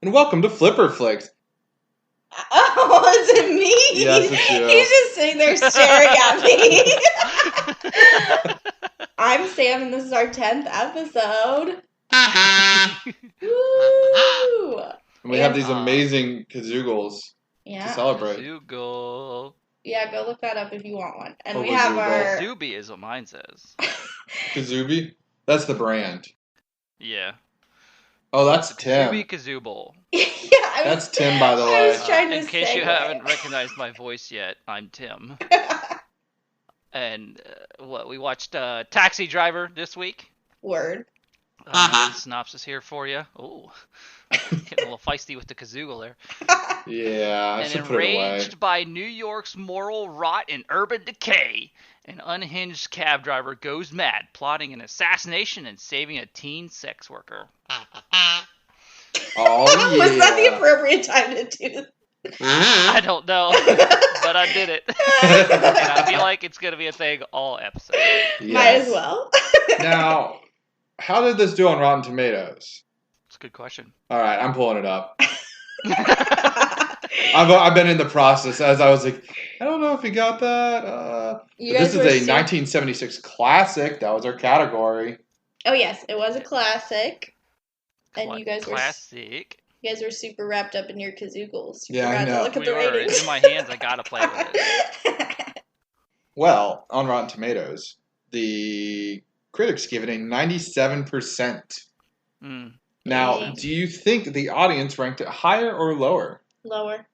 and welcome to Flipper Flicks. Oh, is it me? Yes, it's you. He's just sitting there staring at me. I'm Sam, and this is our 10th episode. Woo! And we have these amazing kazoogles to celebrate. Kazoogle. Yeah, go look that up if you want one. And Oh, we have our... Kazooby is what mine says. Kazooby? That's the brand. Yeah. Oh, that's Tim. Kazooby Kazooble. That's Tim, by the way. I was trying to in case you segue. haven't recognized my voice yet, I'm Tim. And we watched Taxi Driver this week. Word. Synopsis here for you. Oh, getting a little feisty with the kazoogle there. Yeah, I should And put it away. enraged by New York's moral rot and urban decay, an unhinged cab driver goes mad, plotting an assassination and saving a teen sex worker. Oh, yeah. Was that the appropriate time to do this? I don't know, but I did it. And I feel like it's going to be a thing all episodes. Yes. Might as well. Now, how did this do on Rotten Tomatoes? It's a good question. All right, I'm pulling it up. I've been in the process as I was like, I don't know if you got that. This is a 1976 classic. That was our category. Oh yes, it was a classic. And you guys Classic. were super wrapped up in your kazoogles. You Yeah, I forgot know. to look at the We were. ratings. It's in my hands. I gotta play with it. Well, on Rotten Tomatoes, the critics give it a 97%. Mm. Now, Dang. do you think the audience ranked it higher or lower? Lower.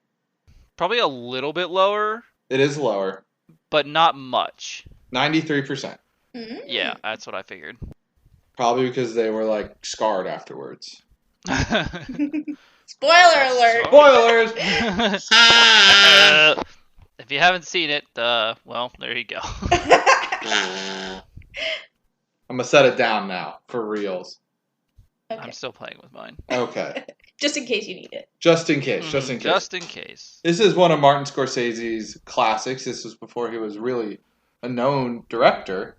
Probably a little bit lower, It is lower. but not much. 93%. Mm. Yeah, that's what I figured. Probably because they were, like, scarred afterwards. Spoiler alert. Spoilers! If you haven't seen it, well, there you go. I'm going to set it down now, for reals. Okay. I'm still playing with mine. Okay. Just in case you need it. Just in case, just in case. Just in case. This is one of Martin Scorsese's classics. This was before he was really a known director.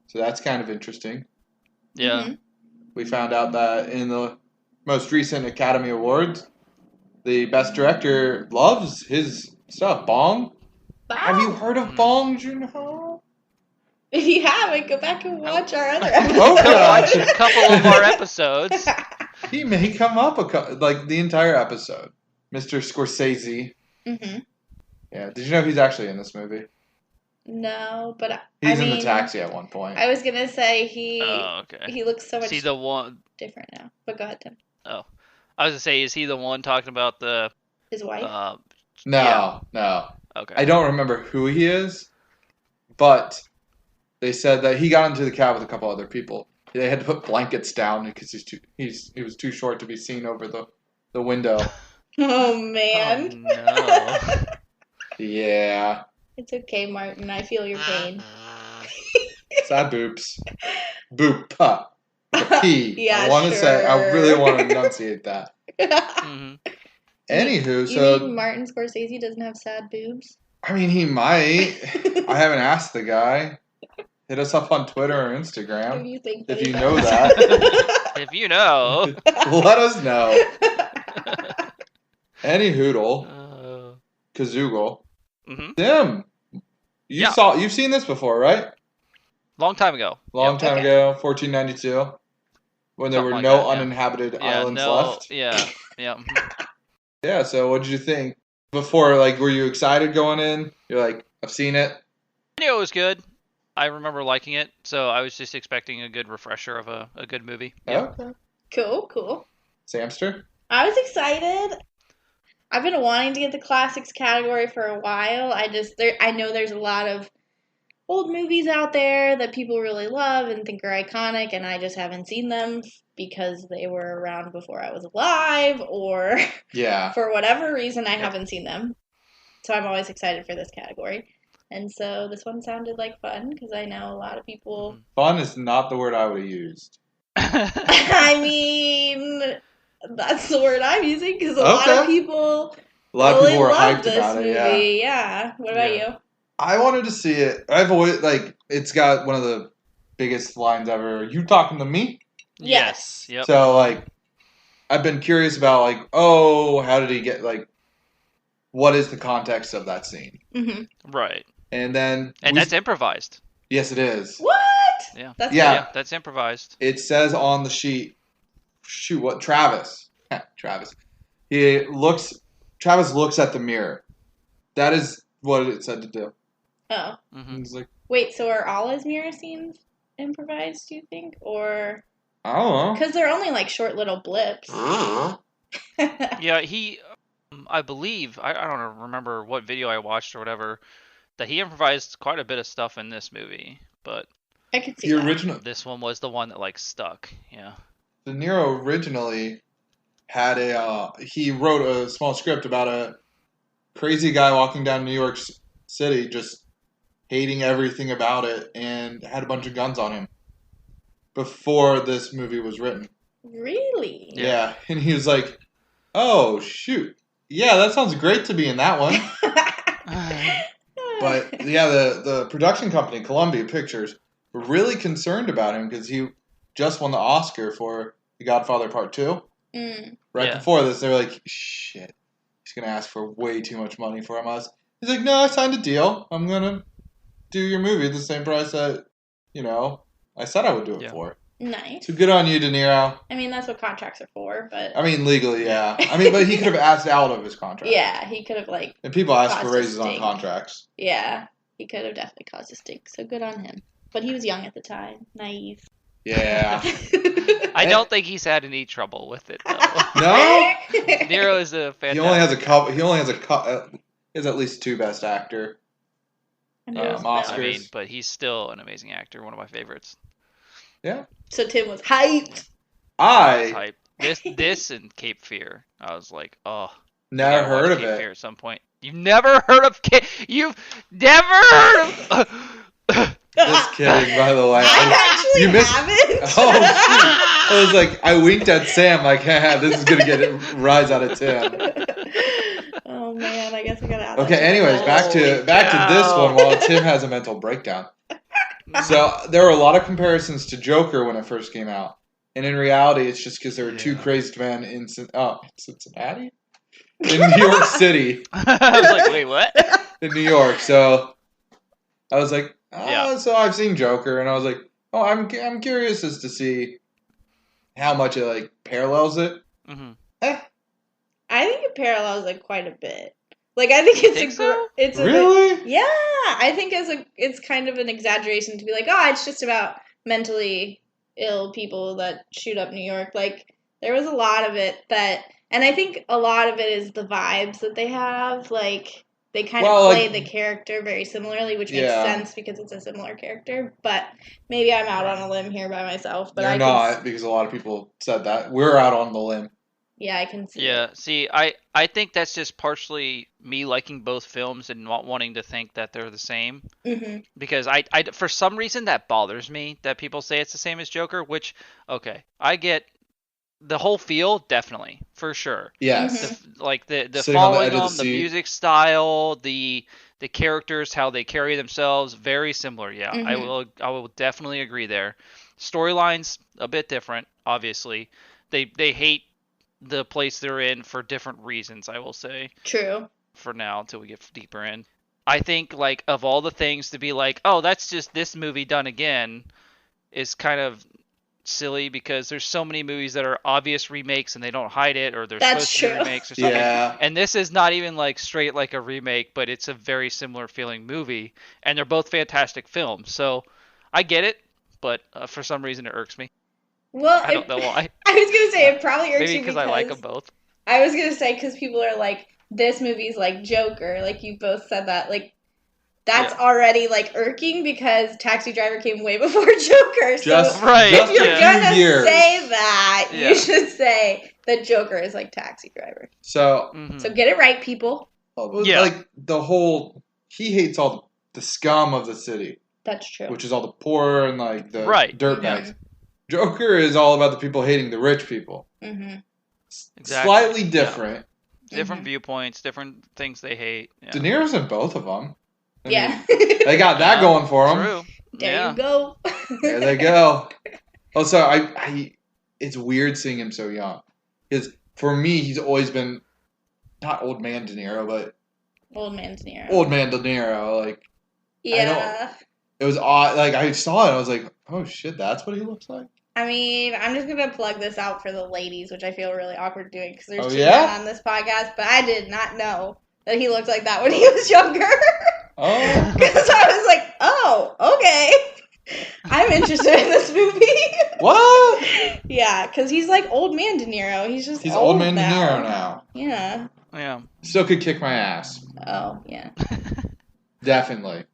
So that's kind of interesting. Yeah. Mm-hmm. We found out that in the most recent Academy Awards, the best director loves his stuff. Bong? Wow. Have you heard of Bong Joon-ho? If you haven't, go back and watch our other Oh, episodes. Watch God. a couple of our episodes. He may come up the entire episode. Mr. Scorsese. Mm-hmm. Yeah. Did you know he's actually in this movie? No, but He's in the taxi at one point. I was gonna say he Okay. he looks so much Is he the one? different now. But go ahead, Tim. I was gonna say, is he the one talking about the? His wife. No. Okay. I don't remember who he is, but they said that he got into the cab with a couple other people. They had to put blankets down because he was too short to be seen over the window. Oh man. Oh, no. Yeah. It's okay, Martin. I feel your pain. Sad boops. Boop. The P. Yeah, I want to say, I sure. really want to enunciate that. hmm Anywho, You so mean Martin Scorsese doesn't have sad boobs? I mean, he might. I haven't asked the guy. Hit us up on Twitter or If Instagram you think if that you he know does. that. If you know. Let us know. Any hoodle, Kazoogle. hmm Tim, Yeah. you've seen this before, right? Long time ago. Long time Okay. ago, 1492, when there Something were like no that, yeah. uninhabited islands left. Yeah. Yeah. So, what did you think before? Like, were you excited going in? You're like, I've seen it. I knew it was good. I remember liking it, so I was just expecting a good refresher of a good movie. Yeah. Okay. Cool. Samster. I was excited. I've been wanting to get the classics category for a while. I know there's a lot of old movies out there that people really love and think are iconic, and I just haven't seen them because they were around before I was alive, or Yeah. for whatever reason I haven't seen them. So I'm always excited for this category. And so this one sounded like fun because I know a lot of people. Fun is not the word I would have used. I mean, that's the word I'm using because a lot of people A lot of really people were love hyped this about movie. it. Yeah. Yeah. What about Yeah. you? I wanted to see it. I've always it's got one of the biggest lines ever. You talking to me? Yes. Yep. So I've been curious about like, oh, how did he get like, what is the context of that scene? Mm-hmm. Right. And then that's improvised. Yes, it is. What? Yeah. That's Yeah, that's improvised. It says on the sheet. Shoot, what Travis? Travis. Travis looks at the mirror. That is what it said to do. Oh. Mm-hmm. He's like, wait, so are all his mirror scenes improvised, do you think? Or... I don't know. Because they're only like short little blips. Yeah, he... I believe... I don't remember what video I watched or whatever, that he improvised quite a bit of stuff in this movie, but... I could see that. Original. This one was the one that, like, stuck. Yeah. De Niro originally had he wrote a small script about a crazy guy walking down New York City just hating everything about it and had a bunch of guns on him before this movie was written. Really? Yeah. And he was like, oh, shoot. Yeah, that sounds great to be in that one. But, yeah, the production company, Columbia Pictures, were really concerned about him because he just won the Oscar for The Godfather Part 2. Right before this, they were like, shit, he's going to ask for way too much money from us. He's like, no, I signed a deal. I'm going to do your movie at the same price that, I said I would do it for. Nice. So good on you, De Niro. I mean, that's what contracts are for, but... I mean, legally, yeah. I mean, but he could have asked out of his contract. Yeah, he could have, like... And people ask for raises on contracts. Yeah, he could have definitely caused a stink, so good on him. But he was young at the time. Naive. Yeah. I don't think he's had any trouble with it, though. No? Nero is a fantastic... He only has a couple... He has at least 2 Best Actor Oscars. I mean, but he's still an amazing actor. One of my favorites. Yeah. So Tim was hyped. Hyped. This and Cape Fear. I was like, oh. Never heard of Cape it. Fear at some point. You've never heard of You've never heard of... Just kidding, by the way. I actually haven't. Oh, shoot. I was like, I winked at Sam like, haha, this is going to get a rise out of Tim. Oh, man, I guess I got to add Okay, anyways, back to this one while Tim has a mental breakdown. So, there were a lot of comparisons to Joker when it first came out. And in reality, it's just because there were 2 crazed men in Cincinnati? In New York City. I was like, wait, what? In New York, so... I was like, so I've seen Joker, and I was like, oh, I'm curious as to see how much it like parallels it. Mm-hmm. I think it parallels it quite a bit. Like I think it's really yeah. I think it's kind of an exaggeration to be like, oh, it's just about mentally ill people that shoot up New York. Like there was a lot of it and I think a lot of it is the vibes that they have, like. They kind of play the character very similarly, which makes sense because it's a similar character. But maybe I'm out on a limb here by myself. But You're not, because a lot of people said that. We're out on the limb. Yeah, I can see. Yeah, see, I think that's just partially me liking both films and not wanting to think that they're the same. Mm-hmm. Because I for some reason that bothers me that people say it's the same as Joker. Which, okay, I get. The whole feel, definitely, for sure. Yes. The following them, the music style, the characters, how they carry themselves, very similar. Yeah, mm-hmm. I will definitely agree there. Storylines a bit different, obviously. They hate the place they're in for different reasons, I will say. True. For now, until we get deeper in. I think like of all the things to be like, oh, that's just this movie done again, is kind of silly because there's so many movies that are obvious remakes and they don't hide it, or they're supposed to be remakes or something. Yeah. And this is not even like straight like a remake, but it's a very similar feeling movie, and they're both fantastic films. So I get it, but for some reason it irks me. Well, I don't know why. I was gonna say it probably irks maybe you because I like them both. I was gonna say because people are like, this movie's like Joker, like you both said that, like. That's already, like, irking because Taxi Driver came way before Joker. So if you're going to say that, you should say that Joker is like Taxi Driver. So so get it right, people. Like, he hates all the scum of the city. That's true. Which is all the poor and, like, the dirtbags. Mm-hmm. Joker is all about the people hating the rich people. Mm-hmm. Exactly. Slightly different. Yeah. Different viewpoints, different things they hate. Yeah. De Niro's in both of them. I mean, they got that going for them. True. There you go. There they go. Also, it's weird seeing him so young. Because for me, he's always been not old man De Niro, but Old man De Niro. old man De Niro. Like Yeah. it was odd. Like I saw it, I was like, oh shit, that's what he looks like. I mean, I'm just gonna plug this out for the ladies, which I feel really awkward doing because there's Oh, 2 yeah? men on this podcast, but I did not know that he looked like that when he was younger. Oh, Because I was like, oh, okay. I'm interested in this movie. what? Yeah, because he's like old man De Niro. He's just He's old old man De now. Niro now. Yeah. Yeah. Still could kick my ass. Oh, yeah. Definitely.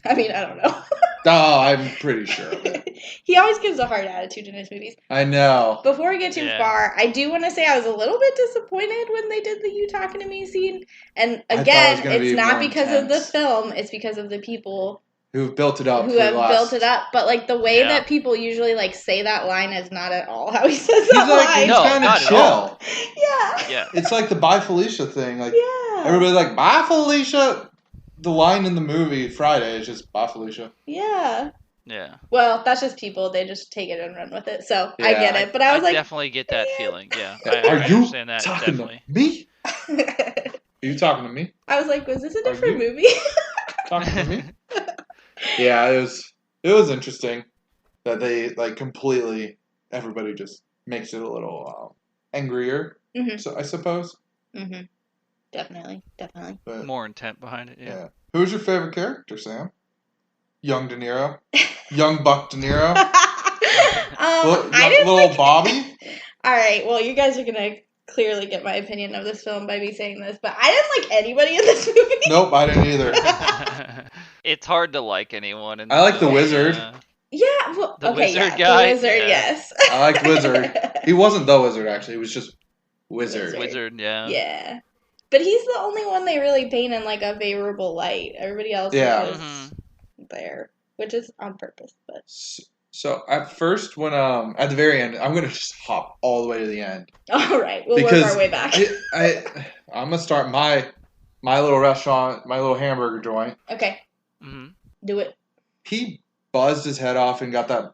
I mean, I don't know. Oh, I'm pretty sure of it. He always gives a hard attitude in his movies. I know. Before we get too Yeah. far, I do want to say I was a little bit disappointed when they did the "You Talking to Me" scene. And I thought it again, was gonna it's be not more because of the intense. film; it's because of the people Who've built it up who for the have last... built it up. But like the way Yeah. that people usually like say that line is not at all how he says He's that like, line. he's No, kind not of at chill. all. Yeah. Yeah. It's like the Bye Felicia thing. Like Yeah. everybody's like, bye Felicia. The line in the movie Friday is just bye Felicia. Yeah. Yeah. Well, that's just people. They just take it and run with it. So I Yeah. get it. But I was like, definitely get that feeling. Yeah. I Are you understand that talking definitely. to me? Are you talking to me? I was like, was this a Are different you- movie? Talking to me? Yeah, it was interesting that they like completely everybody just makes it a little angrier. Mhm. So I suppose. Mm-hmm. Definitely. But More intent behind it. Yeah. yeah. Who's your favorite character, Sam? Young De Niro, young Buck De Niro, I didn't little like. Bobby. All right. Well, you guys are gonna clearly get my opinion of this film by me saying this, but I didn't like anybody in this movie. Nope, I didn't either. It's hard to like anyone. In I like the film. wizard. Yeah. Well, The okay. wizard Yeah. guy? The wizard. Yeah. Yes. I liked Wizard. He wasn't the wizard actually. He was just Wizard. Wizard. Yeah. Yeah. But he's the only one they really paint in like a favorable light. Everybody else Yeah. is Mhm. there, which is on purpose. But So at first, when at the very end, I'm gonna just hop all the way to the end all right, we'll work because our way back. I'm gonna start my little restaurant, my little hamburger joint. Okay, Mhm. do it. He buzzed his head off and got that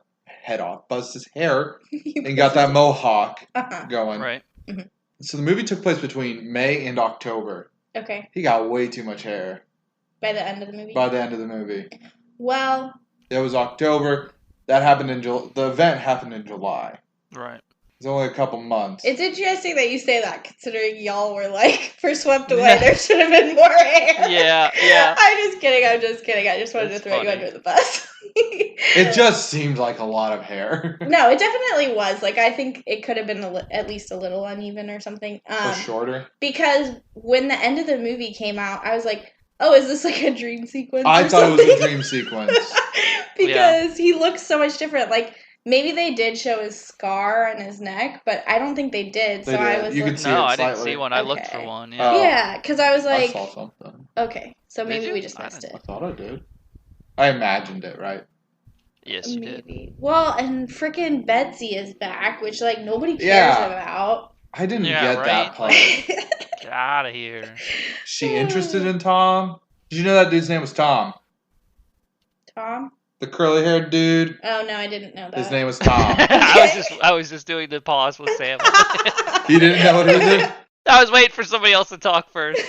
buzzed his hair and got that mohawk Uh-huh. going. Right. So the movie took place between May and October. Okay, He got way too much hair by the end of the movie. by the end of the movie. Well, It was October. That happened in the event happened in July. Right. It's only a couple months. it's interesting that you say that, considering y'all were like, for Swept Away, there should have been more hair. Yeah. Yeah. I'm just kidding. I just wanted That's to throw you funny. under the bus. It just seemed like a lot of hair. No, it definitely was. Like, I think it could have been at least a little uneven or something. Or shorter. Because when the end of the movie came out, I was like, oh, is this like a dream sequence? I or thought something? it was a dream sequence. Because he looks so much different. Like, maybe they did show his scar on his neck, but I don't think they did. They So I did. was You like, could see No, it I didn't slightly. see one. I looked for Okay. one. Oh. Yeah. yeah, because I was I like, saw something. okay, so Did maybe you? we just I missed I it. thought I did. I imagined it, right? Yes, you did. Maybe. Well, and freaking Betsy is back, which like nobody cares Yeah. about. I didn't Yeah, get right? that part. Get out of here. She interested in Tom? Did you know that dude's name was Tom? Tom? The curly-haired dude? Oh no, I didn't know that. His name was Tom. I was just doing the pause with Sam. You didn't know what he was doing? I was waiting for somebody else to talk first.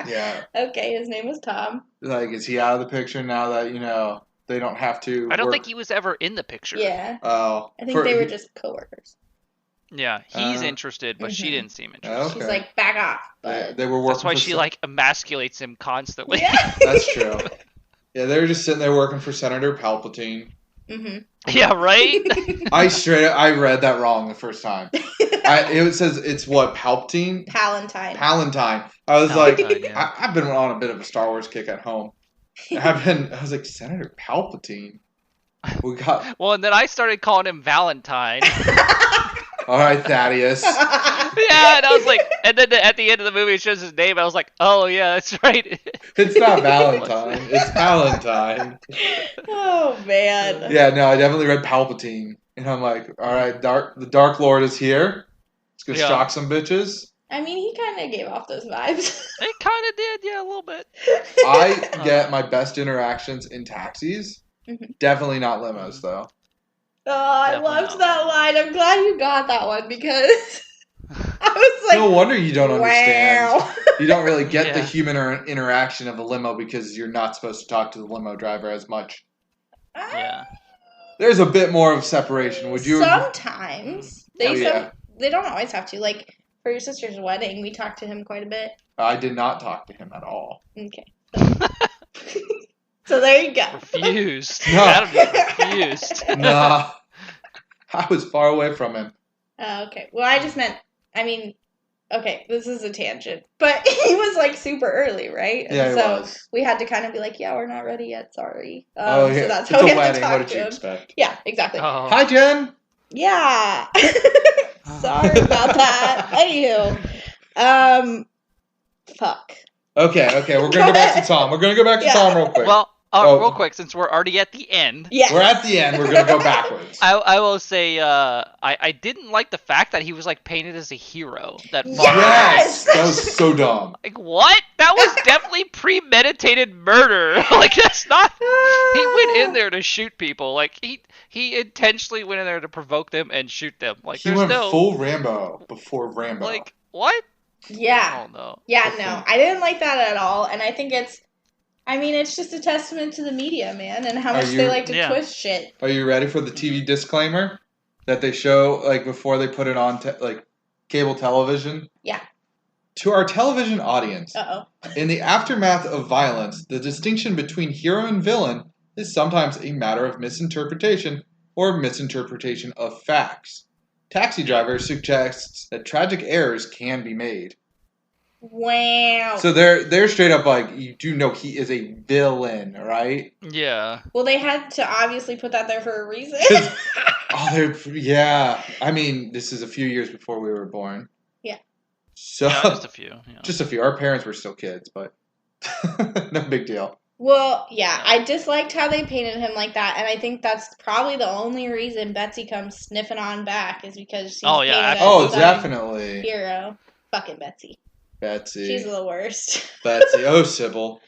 Yeah. Okay, his name was Tom. Like, is he out of the picture now that, they don't have to I don't work? think he was ever in the picture. Yeah. Oh. I think they were just coworkers. Yeah, he's Uh, interested, but she Mhm. didn't seem interested. Okay. She's like, back off. They, But they were working That's why for she Sen- like emasculates him constantly. yeah. That's true. Yeah, they were just sitting there working for Senator Palpatine. Mm-hmm. Yeah, right. I read that wrong the first time. It says it's what, Palpatine? Palantine. Palantine. I was like, Palantine, yeah. I've been on a bit of a Star Wars kick at home. I was like, Senator Palpatine? We got, Well, and then I started calling him Valentine. all right, Thaddeus. Yeah, and I was like, and then at the end of the movie it shows his name. I was like, oh yeah, that's right. It's not Valentine. It's Palantine. Oh man. Yeah, no, I definitely read Palpatine. And I'm like, all right, the Dark Lord is here. Let's go Yeah. shock some bitches. I mean, he kind of gave off those vibes. It kind of did, yeah, a little bit. I get my best interactions in taxis. Mhm. Definitely not limos, though. Oh, I Definitely loved not. that line. I'm glad you got that one because I was like, no wonder you don't understand. wow. You don't really get the Yeah. human interaction of a limo because you're not supposed to talk to the limo driver as much. Yeah. There's a bit more of separation. Would you? Sometimes. Oh, yeah. They don't always have to. Like, for your sister's wedding, we talked to him quite a bit. I did not talk to him at all. Okay. So there you go. Refused. No. Adam just refused. Nah. I was far away from him. Okay. Well, I just meant, okay, this is a tangent. But he was, like, super early, right? And Yeah, he so was. we had to kind of be like, yeah, we're not ready yet, sorry. Oh, yeah. So that's It's how we a had wedding. to talk What did to you him. expect? Yeah, exactly. Oh. Hi, Jen. Yeah. Sorry about that. Anywho. Fuck. Okay. We're going to go back to Tom. We're going to go back to Yeah. Tom real quick. Well, Oh. real quick, since we're already at the end, Yes. We're at the end. We're going to go backwards. I will say I didn't like the fact that he was like painted as a hero. That Yes! Yes! That was so dumb. Like what? That was definitely premeditated murder. Like that's not. He went in there to shoot people. Like he intentionally went in there to provoke them and shoot them. Like He there's went no full Rambo before Rambo. like what? Yeah. I don't know. Yeah, no. I didn't like that at all. And I think it's just a testament to the media, man, and how much they like to twist shit. Are you ready for the TV disclaimer that they show like before they put it on like cable television? Yeah. To our television audience, Uh-oh. in the aftermath of violence, the distinction between hero and villain is sometimes a matter of misinterpretation or misinterpretation of facts. Taxi Driver suggests that tragic errors can be made. Wow. So they're straight up like, you do know he is a villain, right? Yeah. Well, they had to obviously put that there for a reason. Yeah. I mean, this is a few years before we were born. Yeah. So Yeah, just a few. Yeah. just a few. Our parents were still kids, but no big deal. Well, yeah, I disliked how they painted him like that, and I think that's probably the only reason Betsy comes sniffing on back is because she's painted as Oh, some definitely. hero. Fucking Betsy. She's the worst. Betsy. Oh, Sybil.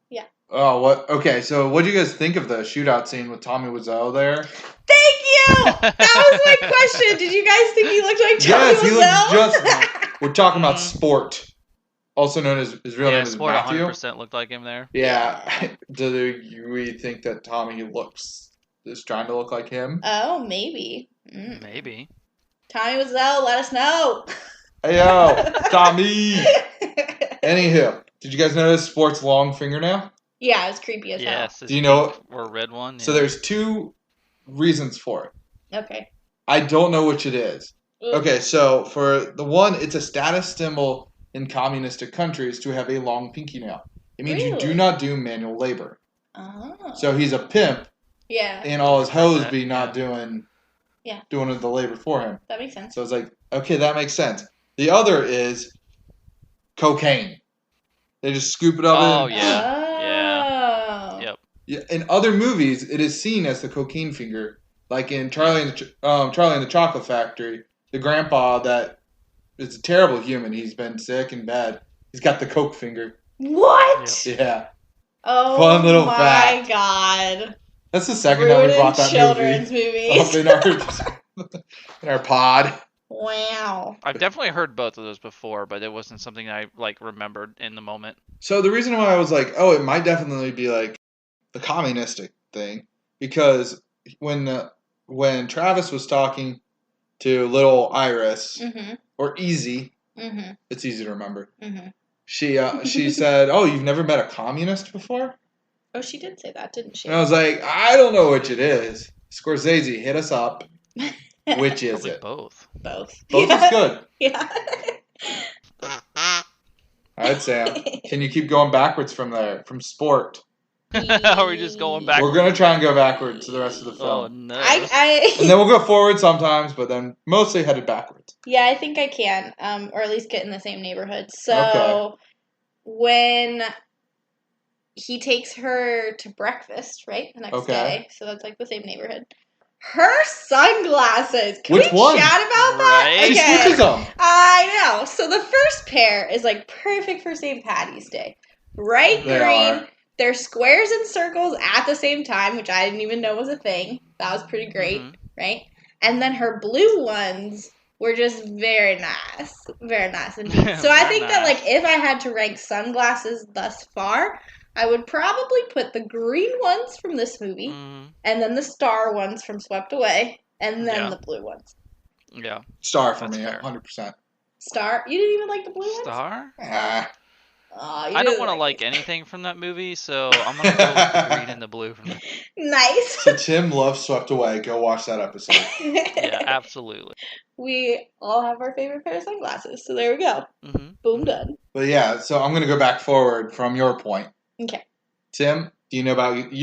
Yeah. Oh, what? Okay, so what do you guys think of the shootout scene with Tommy Wiseau there? Thank you! That was my question. Did you guys think he looked like Tommy Yes, he Wiseau? looked just... We're talking about Sport. Also known as... His real name is Sport Matthew. 100% looked like him there. Yeah. Do we think that Tommy is trying to look like him? Oh, maybe. Maybe. Tommy Wiseau, let us know. Hey, yo, Tommy. Anywho, did you guys notice Sport's long fingernail? Yeah, it was creepy as hell. Yes. Do you know? Or red one. So yeah. there's two reasons for it. Okay. I don't know which it is. Okay, so for the one, it's a status symbol in communistic countries to have a long pinky nail. It means you do not do manual labor. Oh. So he's a pimp. Yeah. And all his hoes be not doing the labor for him. That makes sense. So it's like, okay, that makes sense. The other is cocaine. They just scoop it up. Oh, in. yeah. Yeah. Yep. Yeah. In other movies, it is seen as the cocaine finger. Like in Charlie and the Chocolate Factory, the grandpa that is a terrible human. He's been sick and bad. He's got the coke finger. What? Yeah. Oh, fun little my fact. God. That's the second time we brought that children's movie movies. up in our pod. Wow. I've definitely heard both of those before, but it wasn't something I like remembered in the moment. So the reason why I was like, oh, it might definitely be like the communistic thing, because when Travis was talking to little Iris or Easy, it's easy to remember. She said, "Oh, you've never met a communist before?" Oh, she did say that, didn't she? And I was like, I don't know which it is. Scorsese, hit us up. Which is Probably it? both. Both. Both is good. Yeah. All right, Sam. Can you keep going backwards from there? From Sport. Are we just going back? We're going to try and go backwards to the rest of the film. Oh, no. And then we'll go forward sometimes, but then mostly headed backwards. Yeah, I think I can. Or at least get in the same neighborhood. So, when he takes her to breakfast, right? The next day. So that's like the same neighborhood. Her sunglasses. Can Which we one? chat about that? Right? She switches them. I know. So the first pair is like perfect for St. Patty's Day. Bright They green. are. They're squares and circles at the same time, which I didn't even know was a thing. That was pretty great, right? And then her blue ones were just very nice. Very nice indeed. So I Very think that, nice. like, if I had to rank sunglasses thus far, I would probably put the green ones from this movie, Mm, and then the star ones from Swept Away, and then Yeah. the blue ones. yeah. Star for That's me, fair. 100%. Star? You didn't even like the blue ones? Star? Ah. Oh, you I don't didn't want to like it. anything from that movie, so I'm gonna go with the green and the blue from that. Nice. So Tim loves Swept Away. Go watch that episode. Yeah, absolutely. We all have our favorite pair of sunglasses, so there we go. Mm-hmm. Boom, done. But yeah, so I'm going to go back forward from your point. Okay. Tim, do you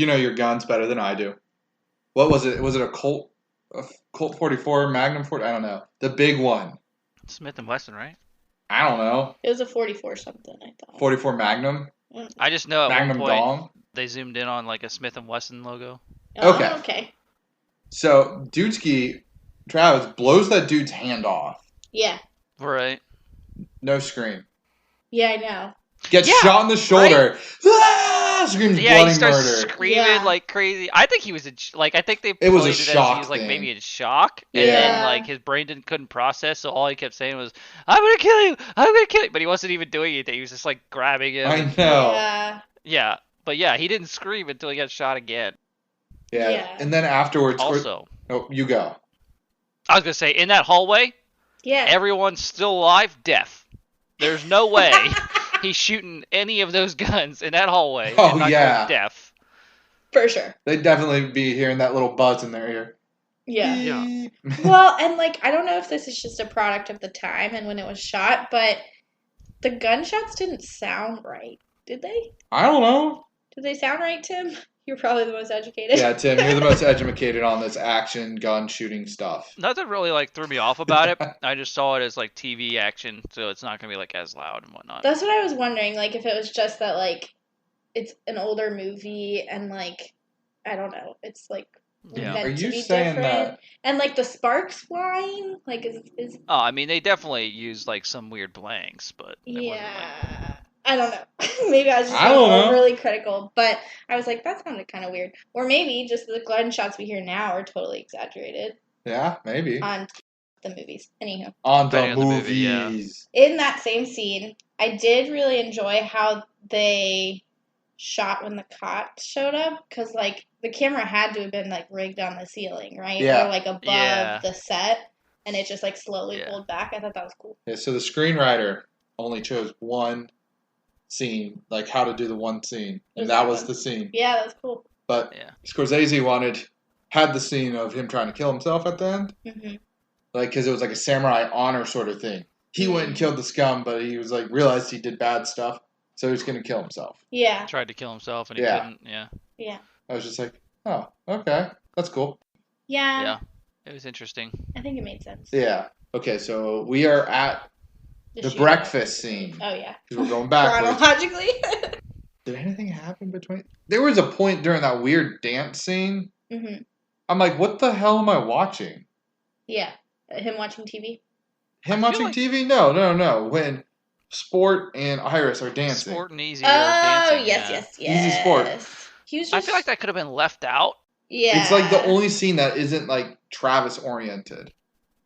know your guns better than I do? What was it? Was it a Colt 44, Magnum 40? I don't know. The big one. Smith and Wesson, right? I don't know. It was a 44 something, I thought. 44 Magnum? I just know at Magnum one point Dong? they zoomed in on like a Smith and Wesson logo. Oh, Okay. okay. So Travis blows that dude's hand off. Yeah. Right. No scream. Yeah, I know. Gets Yeah, shot in the shoulder. Ah! Screams Yeah, he bloody starts murder. screaming Yeah. like crazy. I think he was I think they It was a played it as shock he was like thing. maybe in shock, and Yeah. then like his brain couldn't process, so all he kept saying was, "I'm gonna kill you, I'm gonna kill you," but he wasn't even doing anything. He was just like grabbing him. I and- know. Yeah. Yeah, but yeah, he didn't scream until he got shot again. Yeah. Yeah. And then afterwards. Also, Oh, you go. I was gonna say in that hallway, Yeah. everyone's still alive, death. There's no way he's shooting any of those guns in that hallway. Oh, and not yeah. going deaf. For sure. They'd definitely be hearing that little buzz in their ear. Yeah. Yeah. Well, and like, I don't know if this is just a product of the time and when it was shot, but the gunshots didn't sound right. Did they? I don't know. Did they sound right, Tim? You're probably the most educated. Yeah, Tim, you're the most educated on this action gun shooting stuff. Nothing really like threw me off about it. I just saw it as like TV action, so it's not gonna be like as loud and whatnot. That's what I was wondering, like, if it was just that, like, it's an older movie and, like, I don't know, it's, like, Yeah. meant Are to you be saying different. that? And, like, the sparks flying, like, is Oh, I mean, they definitely used like some weird blanks, but it wasn't, like- yeah. I don't know. Maybe I was just I don't know. overly critical, but I was like, that sounded kind of weird. Or maybe just the gunshots we hear now are totally exaggerated Yeah, maybe. on the movies. Anywho. On the Depending on the movie, yeah. movies. In that same scene, I did really enjoy how they shot when the cops showed up, because, like, the camera had to have been, like, rigged on the ceiling, right? Yeah. Or, like, above Yeah. the set, and it just, like, slowly Yeah. pulled back. I thought that was cool. Yeah, so the screenwriter only chose one scene, like how to do the one scene. And that was the scene. Yeah, that was cool. But Yeah. Scorsese had the scene of him trying to kill himself at the end. Hmm. Like, because it was like a samurai honor sort of thing. He went and killed the scum, but he was like, realized he did bad stuff, so he was going to kill himself. Yeah. Tried to kill himself and he Yeah. couldn't. Yeah. Yeah. I was just like, oh, okay. That's cool. Yeah. Yeah. It was interesting. I think it made sense. Yeah. Okay, so we are at the shootout. breakfast scene. Oh, yeah. Because we're going backwards. Chronologically. Did anything happen between? There was a point during that weird dance scene. Hmm. I'm like, what the hell am I watching? Yeah. Him watching TV. Him I watching feel like- TV? No. When Sport and Iris are dancing. Sport and Easy Oh, are dancing. yes, yeah. yes, yes. Easy sport. He was just, I feel like that could have been left out. Yeah. It's like the only scene that isn't like Travis oriented.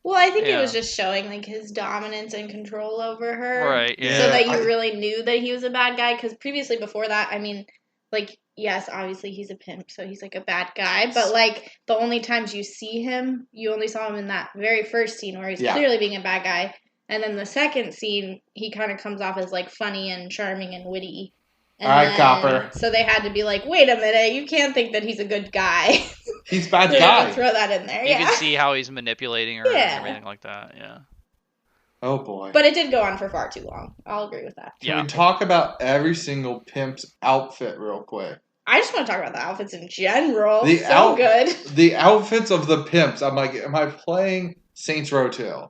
Well, I think it Yeah. was just showing like his dominance and control over her. Right. Yeah. So that you I- really knew that he was a bad guy. Because previously, before that, I mean, like, yes, obviously he's a pimp, so he's like a bad guy. But like the only times you see him, you only saw him in that very first scene where he's Yeah. clearly being a bad guy. And then the second scene, he kind of comes off as like funny and charming and witty. And All right, copper. So they had to be like, wait a minute, you can't think that he's a good guy. He's a bad They had to guy. throw that in there, You yeah. can see how he's manipulating her Yeah. and everything like that. Yeah. Oh boy. But it did go on for far too long. I'll agree with that. Can Yeah. we talk about every single pimp's outfit real quick? I just want to talk about the outfits in general. The So good. The outfits of the pimps. I'm like, am I playing Saints Row 2?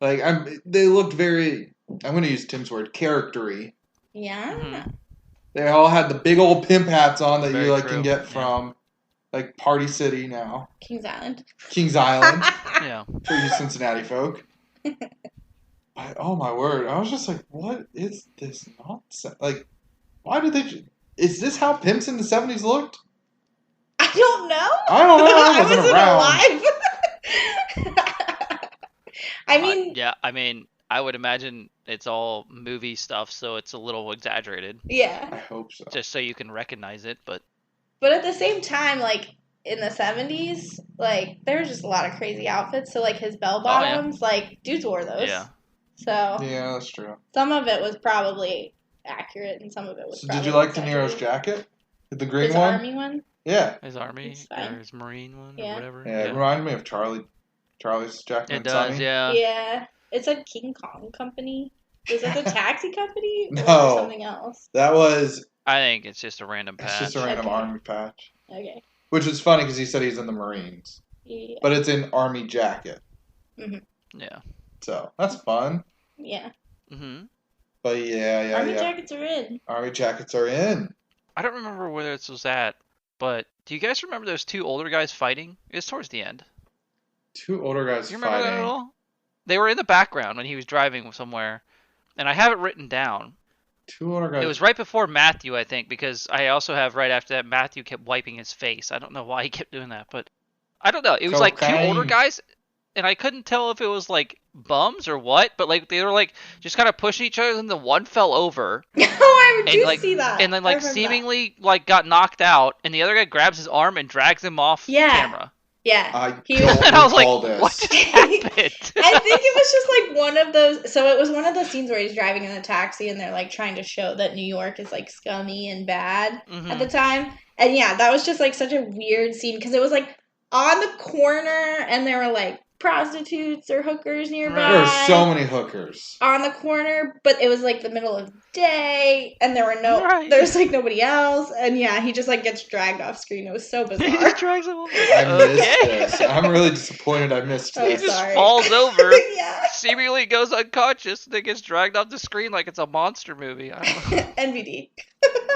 Like, they looked very, I'm going to use Tim's word, charactery. Yeah. Mhm. They all had the big old pimp hats on that Very you like true, can get yeah. from like Party City now, Kings Island. Kings Island Yeah. for you Cincinnati folk. Oh my word! I was just like, what is this nonsense? Like, why did they? Is this how pimps in the '70s looked? I don't know. I don't know. I I wasn't wasn't around. alive. I mean, Yeah, I mean, I would imagine it's all movie stuff, so it's a little exaggerated, I yeah. hope so. just so you can recognize it. But But at the same time, like in the 70s, like there was just a lot of crazy outfits. So like his bell Oh, yeah. bottoms, like dudes wore those. yeah, So Yeah, that's true. some of it was probably accurate, and some of it was. So probably did you like De Niro's exaggerated. jacket? The green His one? army one? Yeah. his army It's fine. or his marine one Yeah. or whatever. Yeah, it reminded me of Charlie's Jack It and does. Sonny. Yeah. Yeah. It's a King Kong company. Was it the taxi company or No. something else? That was. I think it's just a random patch. It's just a random Okay. army patch. Okay. Which is funny because he said he's in the Marines, Yeah. but it's an army jacket. Yeah. So that's fun. Yeah. hmm But yeah. Army jackets are in. Army jackets are in. I don't remember where this was at, but do you guys remember those two older guys fighting? It was towards the end. Two older guys Do you remember fighting. that at all? They were in the background when he was driving somewhere, and I have it written down. Two older guys. It was right before Matthew, I think, because I also have right after that Matthew kept wiping his face. I don't know why he kept doing that, but I don't know. It was like two older Cocaine. guys, and I couldn't tell if it was like bums or what, but like they were like just kind of pushing each other, and the one fell over, Oh, I and do like see that. and then I like remember that. seemingly like got knocked out, and the other guy grabs his arm and drags him off Yeah. camera. Yeah. I He don't was- And I was like, recall this. what just happened? I think it was just like one of those. So it was one of those scenes where he's driving in a taxi and they're like trying to show that New York is like scummy and bad Mhm. at the time. And yeah, that was just like such a weird scene because it was like on the corner and there were like prostitutes or hookers nearby. There are so many hookers. On the corner, but it was like the middle of the day and there were Right. there's like nobody else. And yeah, he just like gets dragged off screen. It was so He bizarre. just drags him over. I missed Okay. this. I'm really disappointed I missed Oh, He this. just sorry. falls over, Yeah. seemingly goes unconscious, and then gets dragged off the screen like it's a monster movie. I don't know. NBD.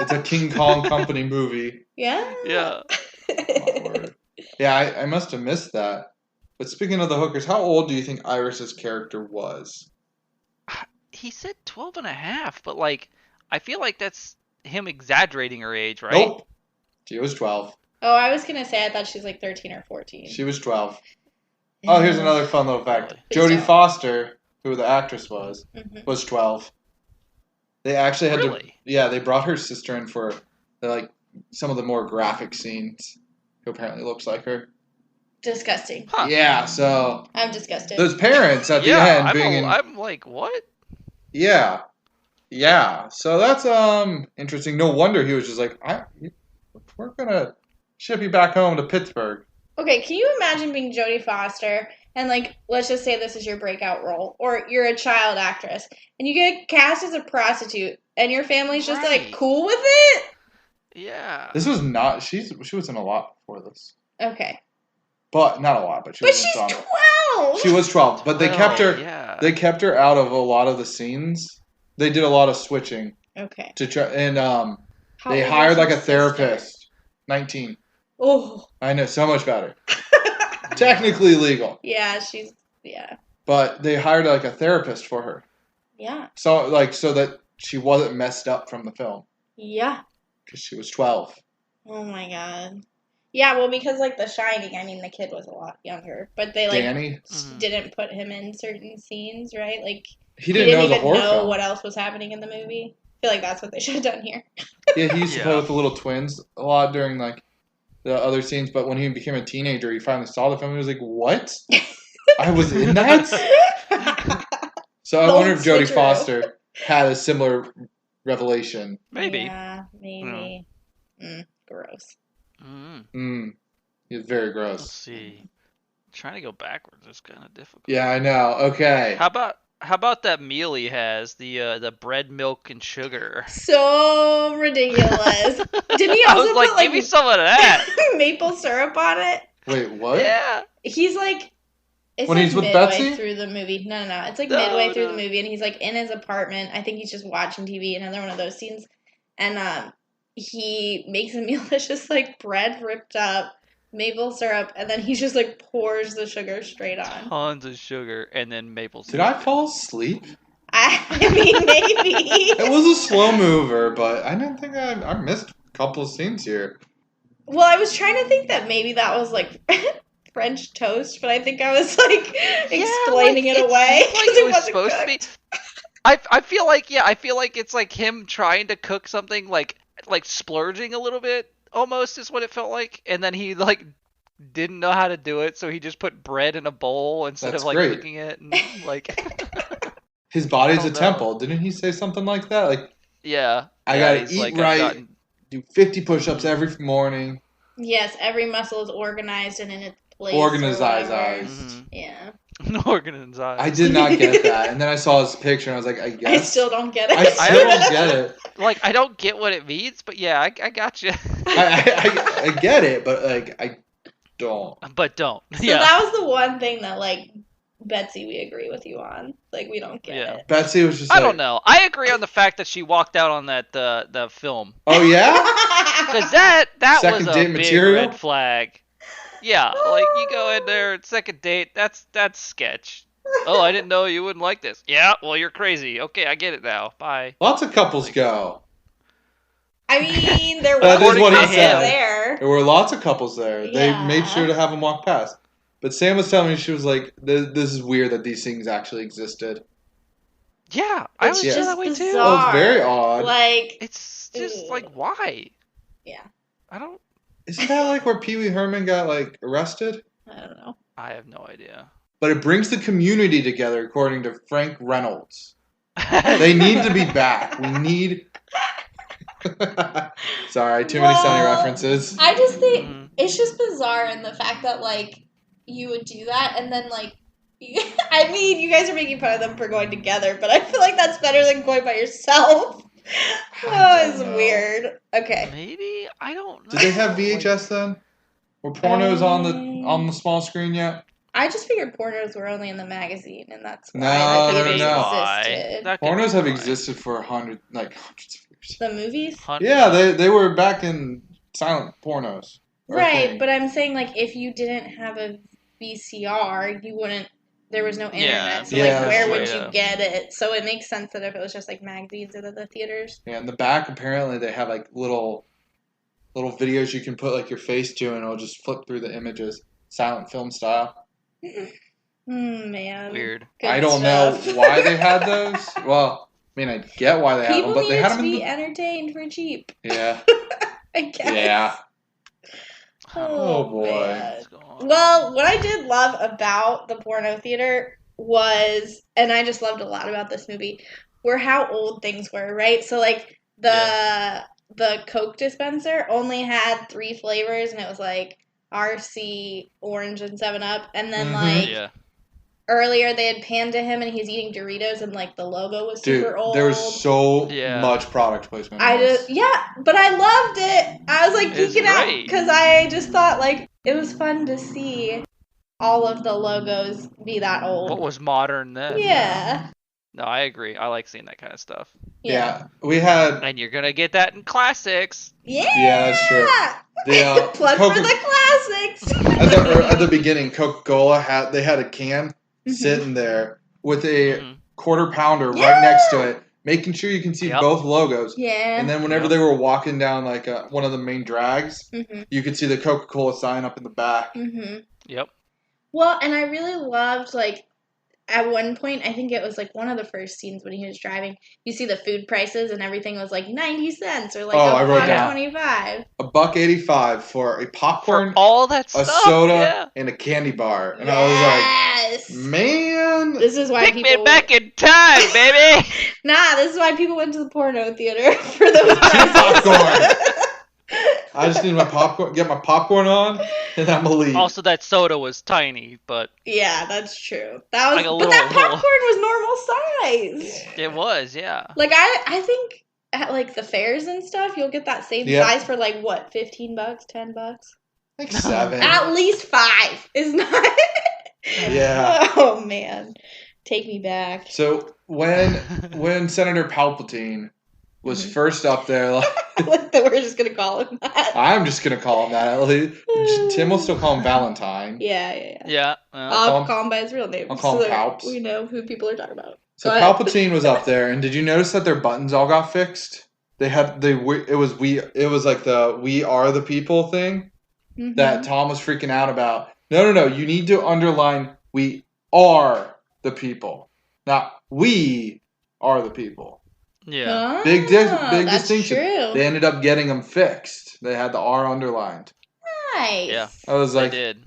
It's a King Kong Company movie. Yeah. Yeah. My word. Yeah, I must have missed that. But speaking of the hookers, how old do you think Iris's character was? He said 12 and a half, but like, I feel like that's him exaggerating her age, right? Nope. She was 12. Oh, I was gonna say I thought she's like 13 or 14. She was 12. Oh, here's another fun little fact. Really? Jodie Foster, who the actress was Mhm. 12. They actually had Really? they brought her sister in for like some of the more graphic scenes. Who apparently looks like her. Disgusting. Huh. Yeah, so I'm disgusted. those parents at the Yeah, end I'm, being in I'm like, what? yeah. So that's interesting. No wonder he was just like, we're gonna ship you back home to Pittsburgh. Okay, can you imagine being Jodie Foster and like let's just say this is your breakout role or you're a child actress and you get cast as a prostitute and your family's just Right. like cool with it? Yeah. This was not. She was in a lot before this, Okay. but not a lot. But she But was in she's some. 12. She was 12, but they kept her. Yeah. They kept her out of a lot of the scenes. They did a lot of switching Okay. to try, and How they old hired is like her a sister? therapist. 19. Oh. I know, so much better. Technically legal, Yeah, but they hired like a therapist for her, yeah. so that she wasn't messed up from the film Yeah. because she was 12. Oh my god. Yeah, well, because like The Shining, I mean, the kid was a lot younger, but they like Danny, Mhm. didn't put him in certain scenes, right? Like he didn't know the even horror know film. what else was happening in the movie. I feel like that's what they should have done here. Yeah, he used to play Yeah. with the little twins a lot during like the other scenes, but when he became a teenager, he finally saw the film. And he was like, "What? I was in that." So I The wonder old if Jodie switcheroo. Foster had a similar revelation. Maybe. Yeah, maybe. Gross. Mm. He's very Let's gross. see. Trying to go backwards is kind of difficult. Yeah, I know. Okay. How about that meal he has? The bread, milk, and sugar. So ridiculous. Didn't he I also was like, put like give me some of that. maple syrup on it? Wait, what? Yeah. He's like, it's When like he's with midway Betsy? through the movie. No. It's like No, midway through no. the movie, and he's like in his apartment. I think he's just watching TV. Another one of those scenes, and he makes a meal that's just like bread ripped up, maple syrup, and then he just like pours the sugar straight on. Tons of sugar and then maple Did syrup. I fall asleep? I mean, maybe. It was a slow mover, but I didn't think I missed a couple of scenes here. Well, I was trying to think that maybe that was like French toast, but I think I was like explaining it away Like it was supposed to be. I feel like it's like him trying to cook something like splurging a little bit almost is what it felt like, and then he like didn't know how to do it, so he just put bread in a bowl instead of like great. cooking it, and like his body's a don't know. temple. Didn't he say something like that? Like, yeah, I gotta he's eat like, right, do 50 push-ups every morning. Yes, every muscle is organized and in its place. Organized. Yeah. Organized. I did not get that, and then I saw his picture, and I was like, I guess. I still don't get it. I still don't get it. Like, I don't get what it means, but yeah, I got you. I get it, but like I don't. But don't. So Yeah. that was the one thing that like Betsy, we agree with you on. Like we don't get it. Betsy was just. I don't know. I agree on the fact that she walked out on that the film. Oh yeah. Because that Second was a date big material? red flag. Yeah, like you go in there, second date. That's sketch. Oh, I didn't know you wouldn't like this. Yeah, well you're crazy. Okay, I get it now. Bye. Lots of couples go. I mean, there That was is what he couples said. there. There were lots of couples there. They Yeah. made sure to have them walk past. But Sam was telling me, she was like, "This is weird that these things actually existed." Yeah, I It's was just just that way too. bizarre. Oh, it's very odd. Like It's just like why? Yeah. I don't. Isn't that like where Pee Wee Herman got like arrested? I don't know. I have no idea. But it brings the community together, according to Frank Reynolds. They need to be back. We need. Sorry, too many Sunny references. I just think Mhm. it's just bizarre in the fact that like you would do that and then like I mean, you guys are making fun of them for going together, but I feel like that's better than going by yourself. Oh, it's weird. Okay. Maybe I don't know. Did they have VHS then? Were pornos on the small screen yet? I just figured pornos were only in the magazine, and that's why No, the no, movies no. existed. That could be Pornos have why. existed for hundreds of years. The movies? Yeah, they were back in silent pornos. or Right, thing. but I'm saying, like, if you didn't have a VCR, you wouldn't, there was no internet, so, Yeah, like, where would yeah. you get it? So it makes sense that if it was just, like, magazines in the theaters. Yeah, in the back apparently they have like little videos you can put like your face to, and it'll just flip through the images, silent film style. Man. Weird. Good I don't know stuff. why they had those. Well, I mean, I get why they have them, People but they need had to them in be the... entertained for cheap. Yeah. I guess. Yeah. Oh, boy. man. What's going on? Well, what I did love about the porno theater was, and I just loved a lot about this movie, were how old things were, right? So, like, the Coke dispenser only had 3 flavors, and it was, like, RC, Orange, and 7-Up. And then, Mhm. like, Yeah. earlier they had panned to him, and he's eating Doritos, and, like, the logo was Dude, super old. there was so Yeah. much product placement. I in this. just, yeah, but I loved it. I was, like, It's geeking out, great. because I just thought, like, it was fun to see all of the logos be that old. What was modern then? Yeah. No, I agree. I like seeing that kind of stuff. Yeah, we had... And you're gonna get that in classics. Yeah. Yeah, that's true. The, Plug for the classics. at the beginning, Coca-Cola had a can sitting there with a Mhm. quarter pounder Yeah. right next to it, making sure you can see Yep. both logos. Yeah. And then whenever Yep. they were walking down like one of the main drags, you could see the Coca-Cola sign up in the back. Yep. Well, and I really loved, like, at one point, I think it was, like, one of the first scenes when he was driving, you see the food prices and everything was, like, 90 cents or, like, Oh, I wrote down. $1.25. $1.85 for a popcorn, For all that a stuff. soda, Yeah. and a candy bar. And Yes. I was like, man. This is why Take me people back in time, baby. Nah, this is why people went to the porno theater for those popcorn. I just need my popcorn, get my popcorn on, and I'm gonna leave. Also, that soda was tiny, but Yeah, that's true. That was, Like a but little- that popcorn was normal size. it was, yeah. Like I think at like the fairs and stuff, you'll get that same Yeah. size for like what, $15, $10? Like 7. At least 5 is not. Yeah. Oh man, take me back. So when Senator Palpatine was Mhm. first up there, like, Like that, we're just gonna call him that. I'm just gonna call him that. At least Tim will still call him Valentine. Yeah. Yeah. I'll call him by his real name. I'll call him so that Palps. we know who people are talking about. So But- Palpatine was up there, and did you notice that their buttons all got fixed? It was like the "We Are the People" thing Mhm. that Tom was freaking out about. No. You need to underline we are the people. Not we are the people. Yeah. Big that's distinction. True. They ended up getting them fixed. They had the R underlined. Nice. Yeah. I was They like, did.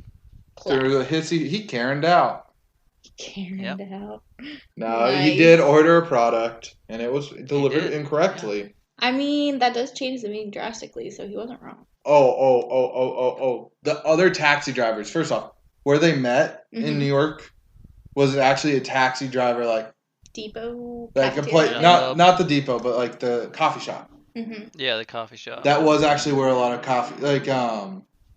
through the hissy, he Karened out. Karened out. No, Nice. he did order a product, and it was delivered did, incorrectly. I mean, that does change the meaning drastically, so he wasn't wrong. Oh. The other taxi drivers, first off, where they met in New York was actually a taxi driver, like Depot. like a cafeteria. place, not the depot, but like the coffee shop. Mm-hmm. Yeah, the coffee shop. That was actually where a lot of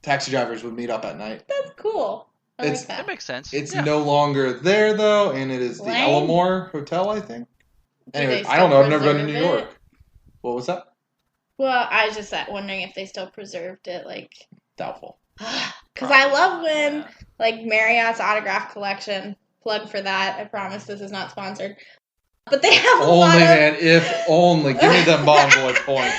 taxi drivers would meet up at night. That's cool. I like that. That makes sense. It's no longer there though, and it is the Elmore Hotel, I think. Anyway, I don't know. I've never been to New York. What was that? Well, I was just wondering if they still preserved it, like. Doubtful. Because I love when, like, Marriott's autograph collection. Plug for that. I promise this is not sponsored. But they have a lot of... man, if only. Give me them Bon Boy points.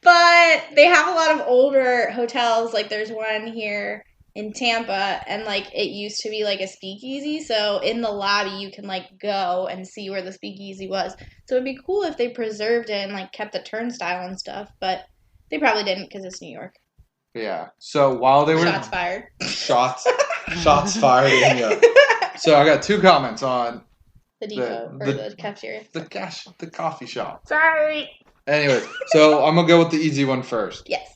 But they have a lot of older hotels. Like, there's one here in Tampa, and, like, it used to be, like, a speakeasy. So in the lobby, you can, like, go and see where the speakeasy was. So it'd be cool if they preserved it and, like, kept the turnstile and stuff. But they probably didn't because it's New York. Yeah. So while they were... Shots fired. Shots fired. Yeah. So I got 2 comments on... The depot, or the cafeteria. The coffee shop. Sorry. Anyways, so I'm going to go with the easy one first. Yes.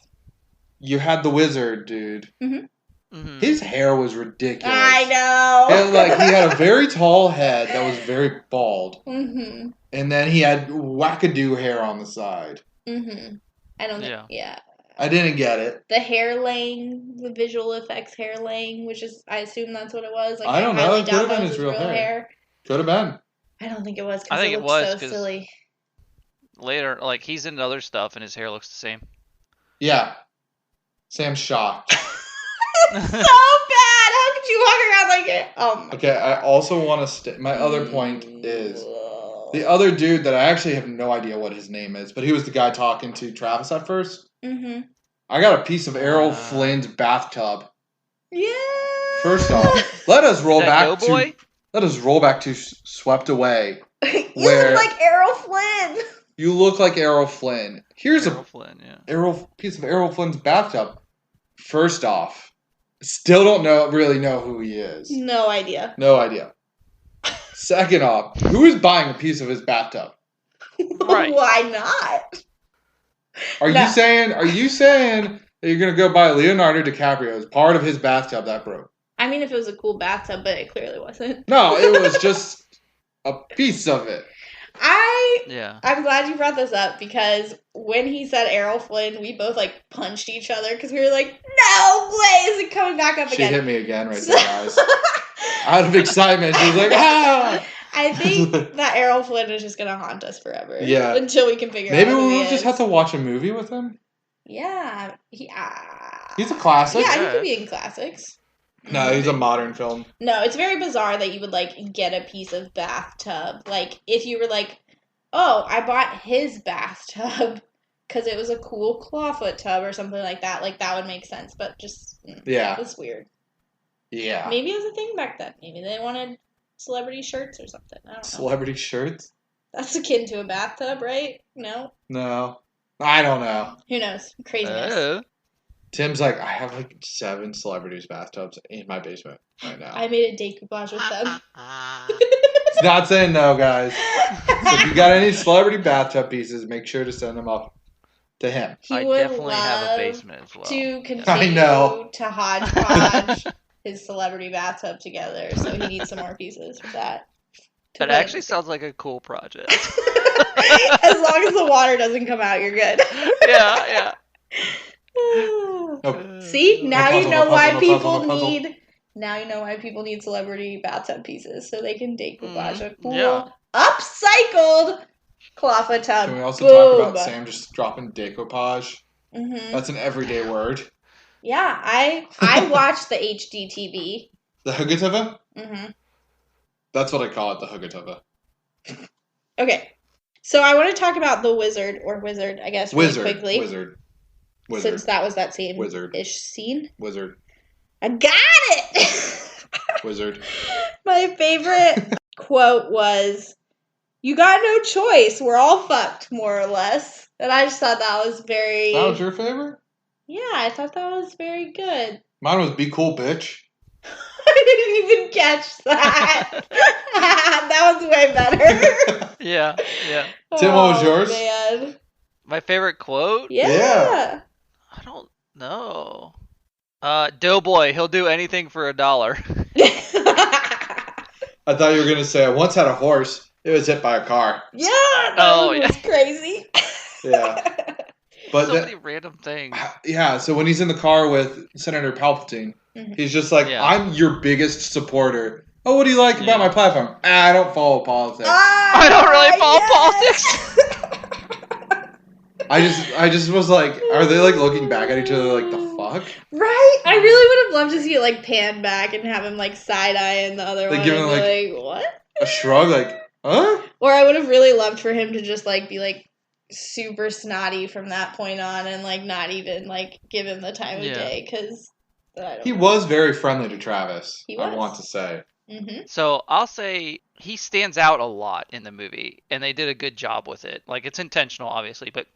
You had the wizard, dude. Mm-hmm. His hair was ridiculous. I know. And, like, he had a very tall head that was very bald. Mm-hmm. And then he had wackadoo hair on the side. Mm-hmm. I don't think, yeah. I didn't get it. The hair laying, the visual effects hair laying, which is, I assume that's what it was. Like, I don't know. It could have been his his real hair. Could have been. I don't think it was I because think it it was looked so silly. Later, like, he's in other stuff and his hair looks the same. Yeah. Sam's shocked. So bad! How could you walk around like it? Okay, I also want to... My other point is... The other dude that I actually have no idea what his name is, but he was the guy talking to Travis at first. Mm-hmm. I got a piece of Errol Flynn's bathtub. Yeah. First off, let us roll back to... Let us roll back to Swept Away. You look like Errol Flynn. You look like Errol Flynn. Here's Errol Flynn, piece of Errol Flynn's bathtub. First off, still don't really know who he is. No idea. No idea. Second off, who is buying a piece of his bathtub? Right. Why not? Are you saying that you're gonna go buy Leonardo DiCaprio's part of his bathtub that broke? I mean, if it was a cool bathtub, but it clearly wasn't. No, it was just a piece of it. I'm glad you brought this up because when he said Errol Flynn, we both like punched each other because we were like, no way is it coming back up again. She hit me again right there, guys. Out of excitement, she was like, ah! I think that Errol Flynn is just going to haunt us forever. Yeah. Until we can figure Maybe out who we'll he just is. have to watch a movie with him. Yeah. He's a classic. Yeah, he could be in classics. No, he's a modern film. No, it's very bizarre that you would, like, get a piece of bathtub. Like, if you were like, oh, I bought his bathtub because it was a cool clawfoot tub or something like that. Like, that would make sense. But just, yeah. It's weird. Yeah. Maybe it was a thing back then. Maybe they wanted celebrity shirts or something. I don't know. Celebrity shirts? That's akin to a bathtub, right? No? No. I don't know. Who knows? Craziness. Tim's like, I have like 7 celebrities' bathtubs in my basement right now. I made a decoupage with them. It's not saying no, guys. So if you got any celebrity bathtub pieces, make sure to send them up to him. I definitely have a basement as well. To continue to hodgepodge his celebrity bathtub together, so he needs some more pieces for that. That actually sounds like a cool project. As long as the water doesn't come out, you're good. Yeah. See, now you know why people need. Now you know why people need celebrity bathtub pieces, so they can decoupage a cool, upcycled clawfoot tub. Can we also talk about Sam just dropping decoupage? Mm-hmm. That's an everyday word. Yeah, I watched the HD TV. The Hugatova? Mm-hmm. That's what I call it, the Hugatova. Okay, so I want to talk about the wizard, I guess, really quickly. Wizard. Since that was that same Wizard-ish scene. Wizard. I got it! Wizard. My favorite quote was, "You got no choice. We're all fucked, more or less." And I just thought that was very... That was your favorite? Yeah, I thought that was very good. Mine was "Be cool, bitch." I didn't even catch that. That was way better. Yeah. Tim, what was yours? Man. My favorite quote? Yeah. I don't know. Doughboy, he'll do anything for $1. I thought you were gonna say I once had a horse. It was hit by a car. Yeah, that was yeah. crazy. Yeah. But so many random things. Yeah, so when he's in the car with Senator Palpatine, he's just like, I'm your biggest supporter. Oh, what do you like about my platform? I don't follow politics. I don't really follow politics. I just was like, are they like looking back at each other like the fuck? Right? I really would have loved to see it like pan back and have him like side eye and the other Like, one give and him, be like, like, what? A shrug, like, huh? Or I would have really loved for him to just like be like super snotty from that point on and like not even like give him the time of day because he was very friendly to Travis. He was. I want to say. So I'll say he stands out a lot in the movie, and they did a good job with it. Like, it's intentional, obviously, but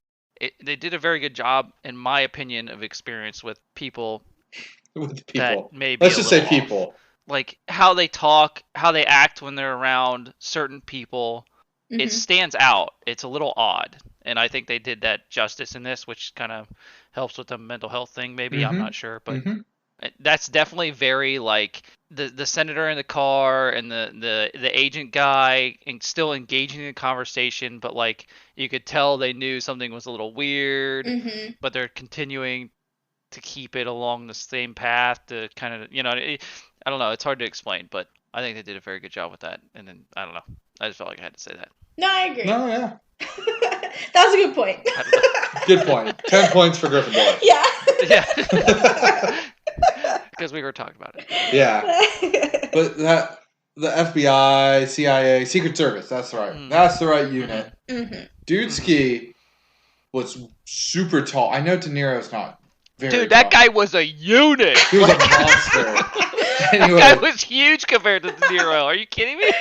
they did a very good job, in my opinion, of experience with people. With people. That may be Let's just say people. Off. Like how they talk, how they act when they're around certain people. It stands out. It's a little odd, and I think they did that justice in this, which kind of helps with the mental health thing. Maybe I'm not sure, but that's definitely very like the senator in the car and the agent guy and still engaging in the conversation, but like you could tell they knew something was a little weird, but they're continuing to keep it along the same path to kind of, I don't know, it's hard to explain, but I think they did a very good job with that. And then I don't know, I just felt like I had to say that. No, I agree. No, yeah. That was a good point. Good point. 10 points for Gryffindor. Yeah. Because we were talking about it. Yeah. But the FBI, CIA, Secret Service, that's right. That's the right unit. Dude Ski was super tall. I know De Niro's not very Dude, that guy was a unit. He was a monster. Anyway, that guy was huge compared to De Niro. Are you kidding me?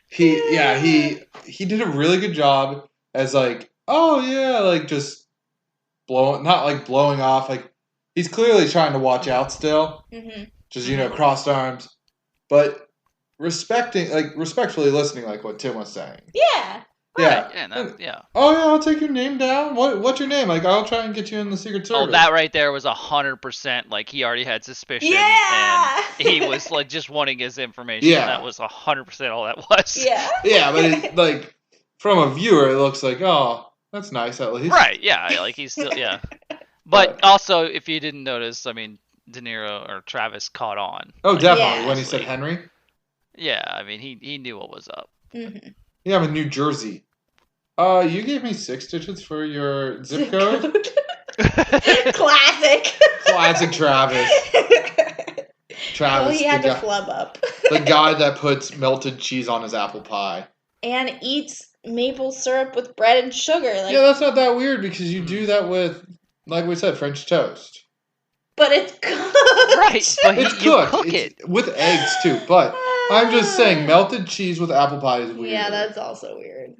He did a really good job as like, oh yeah, like just blowing off. Like he's clearly trying to watch out still. Just crossed arms, but respectfully listening, like what Tim was saying. Yeah. Yeah. Oh yeah, I'll take your name down. What's your name? Like I'll try and get you in the Secret Service. Oh, that right there was 100%. Like he already had suspicion, and he was like just wanting his information. Yeah, that was 100% all that was. Yeah. Yeah, but like from a viewer, it looks like, oh, that's nice at least. Right? Yeah, like he's still But also, if you didn't notice, I mean, De Niro or Travis caught on. Oh, definitely when he said Henry. Yeah, I mean he knew what was up. Yeah, I'm in New Jersey. You gave me 6 digits for your zip code. Classic Travis. Well, he had to flub up. The guy that puts melted cheese on his apple pie. And eats maple syrup with bread and sugar. Like, yeah, that's not that weird because you do that with, like we said, French toast. But it's cooked. Right, but it's cooked. Cook it. With eggs too, but I'm just saying melted cheese with apple pie is weird. Yeah, that's also weird.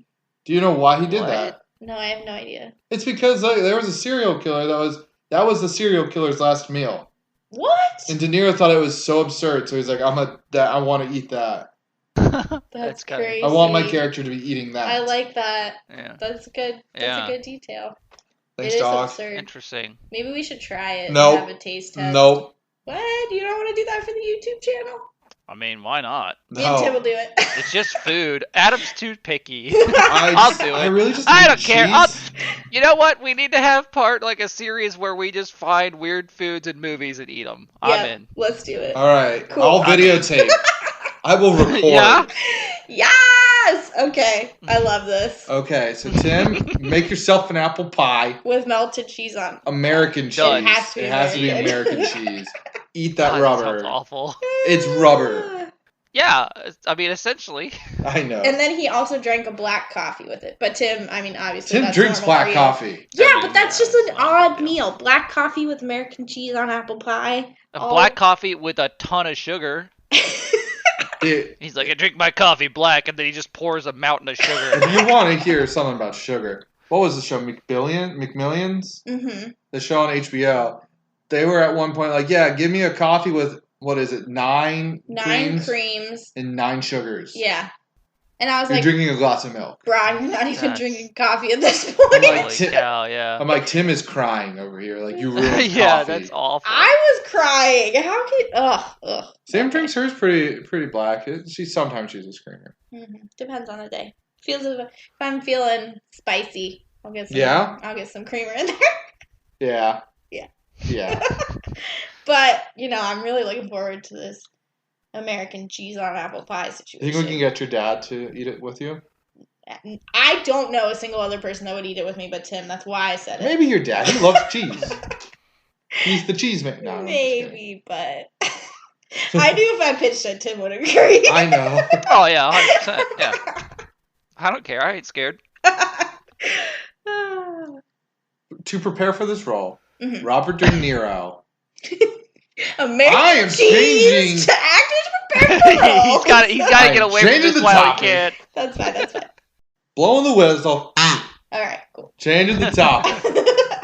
Do you know why he did that? No, I have no idea. It's because there was a serial killer that was the serial killer's last meal. What? And De Niro thought it was so absurd, so he's like, I want to eat that. That's crazy. I want my character to be eating that. I like that. Yeah. That's good. That's a good detail. Thanks, it is dog. absurd. Interesting. Maybe we should try it Nope. and have a taste test. Nope. What? You don't want to do that for the YouTube channel? I mean, why not? Me and Tim will do it. It's just food. Adam's too picky. I'll do it. I really just I don't care. You know what? We need to have a series where we just find weird foods in movies and eat them. I'm in. Let's do it. All right. Cool. I'll videotape. I will record. Yeah? Yes! Okay. I love this. Okay, so Tim, make yourself an apple pie. With melted cheese on. American cheese. It has to be American cheese. Eat that rubber. That sounds awful. It's rubber. Yeah, I mean, essentially. I know. And then he also drank a black coffee with it. But Tim, I mean, obviously, Tim that's drinks normal for black you. coffee. Yeah, I mean, but that's yeah, just it's an not a odd big deal. meal. Black coffee with American cheese on apple pie. Black coffee with a ton of sugar. He's like, I drink my coffee black, and then he just pours a mountain of sugar. If you want to hear something about sugar, what was the show? McMillions? Mm-hmm. The show on HBO. They were at one point like, yeah, give me a coffee with, what is it, 9 creams. and 9 sugars. Yeah. And I was You're like, drinking a glass of milk. bro, I'm not even That's- drinking coffee at this point. Holy cow, yeah. I'm like, Tim is crying over here. Like, you ruined Yeah, coffee. that's awful. I was crying. How could... Ugh. Sam drinks hers pretty black. Sometimes she's a screamer. Mm-hmm. Depends on the day. If I'm feeling spicy, I'll get some creamer in there. Yeah. Yeah. Yeah. But, I'm really looking forward to this American cheese on apple pie situation. Think we can get your dad to eat it with you? I don't know a single other person that would eat it with me but Tim. That's why I said it. Maybe your dad. He loves cheese. He's the cheese man. No, maybe, but I knew if I pitched it, Tim would agree. I know. Oh, yeah, 100%. Yeah. I don't care. I ain't scared. To prepare for this role, Mm-hmm. Robert De Niro. American I am cheese changing. to actors prepare for roles. He's got to get away from changing this the while he topic. can. That's fine. Blowing the whistle. All right, cool. Changing the topic.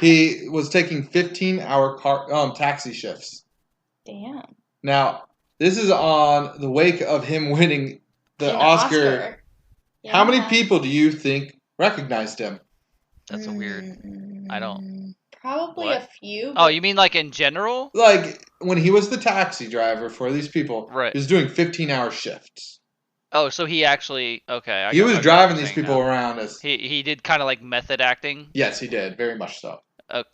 He was taking 15-hour taxi shifts. Damn. Now, this is on the wake of him winning the An Oscar. Yeah. How many people do you think recognized him? That's a weird. I don't. Probably What? a few. Oh, you mean like in general? Like, when he was the taxi driver for these people, Right. he was doing 15-hour shifts. Oh, so he actually okay. He was driving these people around as... He did kind of like method acting. Yes, he did. Very much so.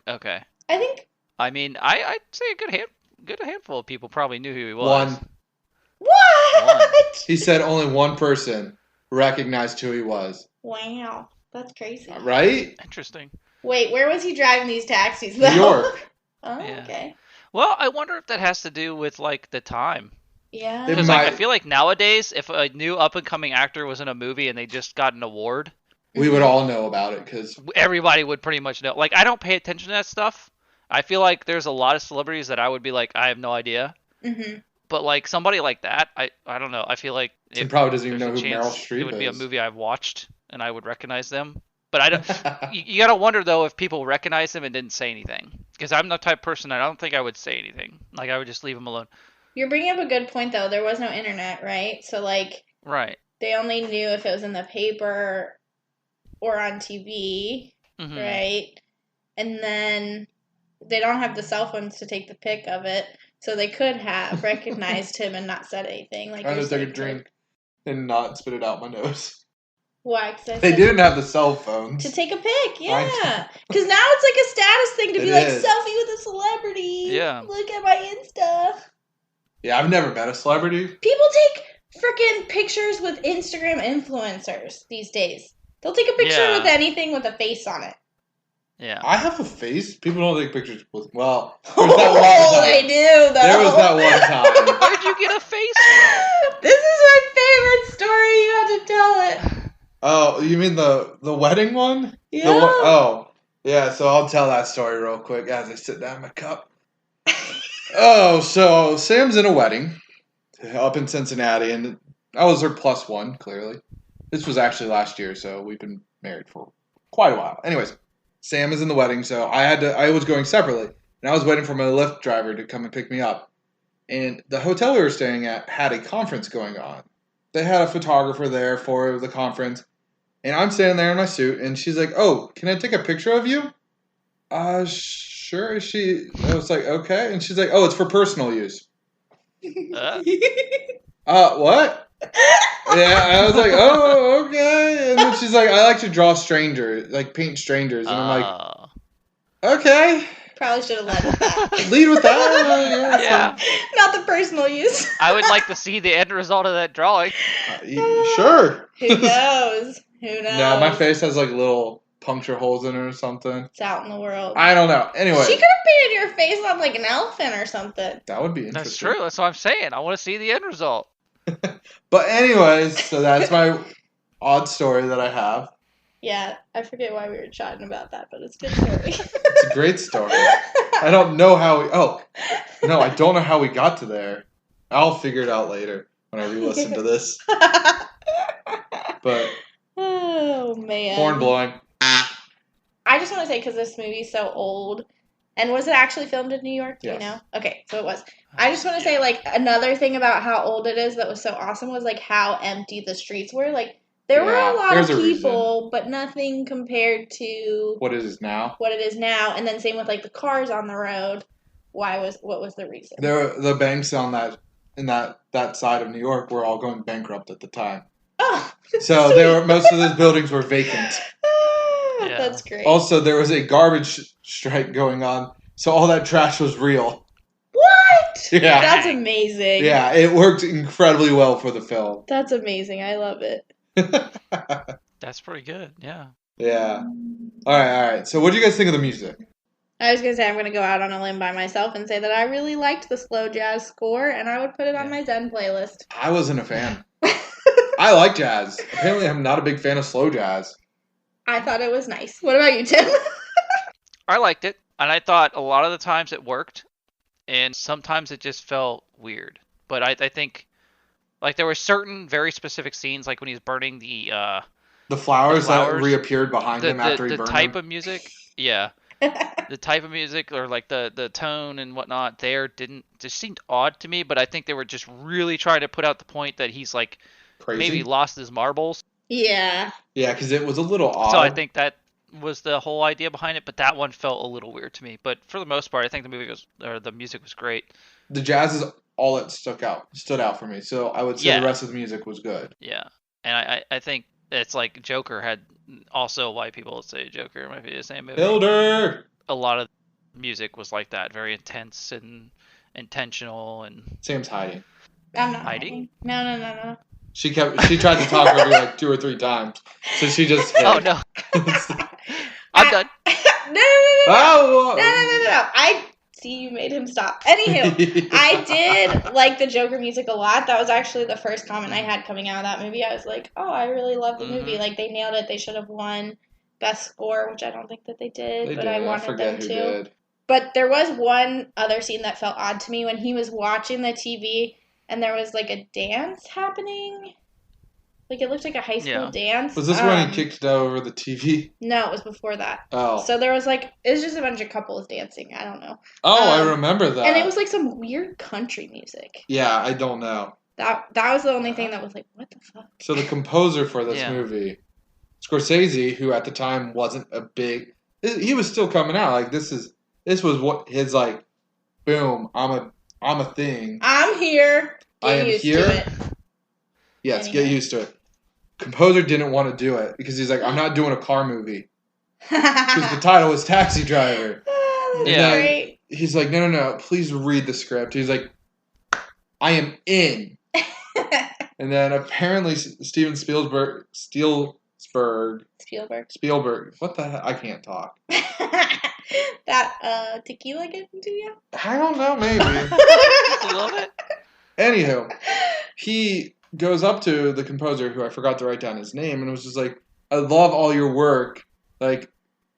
Okay. I think. I mean, I'd say a good handful of people probably knew who he was. One. What? He said only one person recognized who he was. Wow, that's crazy. Right? Interesting. Wait, where was he driving these taxis? Though? New York. Oh, Yeah. okay. Well, I wonder if that has to do with like the time. Yeah. It Because might- I feel like nowadays, if a new up and coming actor was in a movie and they just got an award, We would all know about it because everybody would pretty much know. Like, I don't pay attention to that stuff. I feel like there's a lot of celebrities that I would be like, I have no idea. Mm-hmm. But like somebody like that, I don't know. I feel like he probably doesn't even know there's who a Meryl chance Streep it would be a is. movie I've watched and I would recognize them. But I don't. You gotta wonder though if people recognize him and didn't say anything. Because I'm the type of person I don't think I would say anything. Like I would just leave him alone. You're bringing up a good point, though. There was no internet, right? So, like, Right. they only knew if it was in the paper or on TV, Mhm. right? And then they don't have the cell phones to take the pic of it, so they could have recognized him and not said anything. Like I you're just took a saying, drink and not spit it out my nose. Why? 'Cause I They said didn't have the cell phones. to take a pic, yeah. I- Because now it's like a status thing to be It like is. selfie with a celebrity. Yeah. Look at my Insta. Yeah, I've never met a celebrity. People take freaking pictures with Instagram influencers these days. They'll take a picture Yeah. with anything with a face on it. Yeah. I have a face. People don't take pictures with. Well, there's Oh, that one time. they do, though. There was that one time. Where'd you get a face from? This is my favorite story. You have to tell it. Oh, you mean the wedding one? Yeah. The one, oh, yeah. So I'll tell that story real quick as I sit down my cup. Oh, so Sam's in a wedding up in Cincinnati, and I was her plus one. Clearly, this was actually last year, so we've been married for quite a while. Anyways, Sam is in the wedding, so I was going separately, and I was waiting for my Lyft driver to come and pick me up. And the hotel we were staying at had a conference going on. They had a photographer there for the conference, and I'm standing there in my suit, and she's like, "Oh, can I take a picture of you?" Sure. I was like, "Okay," and she's like, "Oh, it's for personal use." What? Yeah, I was like, "Oh, okay." And then she's like, "I like to draw strangers, like paint strangers," and I'm like, "Okay, Probably should have led with that. lead with that." Yeah. Not the personal use. I would like to see the end result of that drawing. Sure. Who knows? Who knows? No, my face has like little puncture holes in it or something. It's out in the world. I don't know. Anyway, She could have painted your face on like an elephant or something. that would be interesting. That's true. That's what I'm saying. I want to see the end result. But anyways, so that's my odd story that I have. Yeah, I forget why we were chatting about that, but it's a good story. It's a great story. I don't know how we... Oh, no, I don't know how we got to there. I'll figure it out later when I re-listen to this. But... Oh, man. Horn blowing. I just want to say, because this movie's so old, and was it actually filmed in New York? Do you Yes. know? Okay, so it was. I just want to say, like, another thing about how old it is that was so awesome was, like, how empty the streets were. Like, there were a lot of there's a people, but nothing compared to What it is now? what it is now. And then same with, like, the cars on the road. What was the reason? The banks on that side of New York were all going bankrupt at the time. Oh, So sweet. most of those buildings were vacant. Yeah. That's great. Also, there was a garbage strike going on, so all that trash was real. What? Yeah. That's amazing. Yeah, it worked incredibly well for the film. That's amazing. I love it. That's pretty good. Yeah. Yeah. All right. So what do you guys think of the music? I was going to say I'm going to go out on a limb by myself and say that I really liked the slow jazz score, and I would put it on my Zen playlist. I wasn't a fan. I like jazz. Apparently, I'm not a big fan of slow jazz. I thought it was nice. What about you, Tim? I liked it, and I thought a lot of the times it worked, and sometimes it just felt weird. But I think, like, there were certain very specific scenes, like when he's burning the flowers that flowers, reappeared behind him after he the burned type them. of music, yeah, the type of music or like the tone and whatnot there just seemed odd to me. But I think they were just really trying to put out the point that he's like Crazy. maybe lost his marbles. Yeah. Yeah, because it was a little odd. So I think that was the whole idea behind it, but that one felt a little weird to me. But for the most part, I think the music was great. The jazz is all that stood out for me. So I would say the rest of the music was good. Yeah, and I think it's like Joker had also why people say Joker might be the same movie. Builder. A lot of music was like that, very intense and intentional and Sam's hiding. I'm not hiding. No. She tried to talk over you like 2 or 3 times, so she just hid. Oh no, I'm done. No. Oh, No. I see you made him stop. Anywho, I did like the Joker music a lot. That was actually the first comment I had coming out of that movie. I was like, oh, I really love the movie. Like, they nailed it. They should have won Best Score, which I don't think that they did, I wanted forget them who to. did. But there was one other scene that felt odd to me when he was watching the TV and there was like a dance happening. Like, it looked like a high school dance. Was this when he kicked it over the TV? No, it was before that. Oh. So there was like, it was just a bunch of couples dancing. I don't know. Oh, I remember that. And it was like some weird country music. Yeah, I don't know. That was the only thing that was like, what the fuck? So the composer for this movie, Scorsese, who at the time wasn't a big... He was still coming out. Like, this was what his, like, boom, I'm a thing. I'm here. I am used here. to it. Yes, Anyhow. get used to it. Composer didn't want to do it because he's like, I'm not doing a car movie. Because the title was Taxi Driver. That's Yeah. great. He's like, no, please read the script. He's like, I am in. And then apparently Steven Spielberg, what the heck? I can't talk. That tequila get into you? I don't know, maybe. I love it. Anywho, he goes up to the composer, who I forgot to write down his name, and was just like, I love all your work. Like,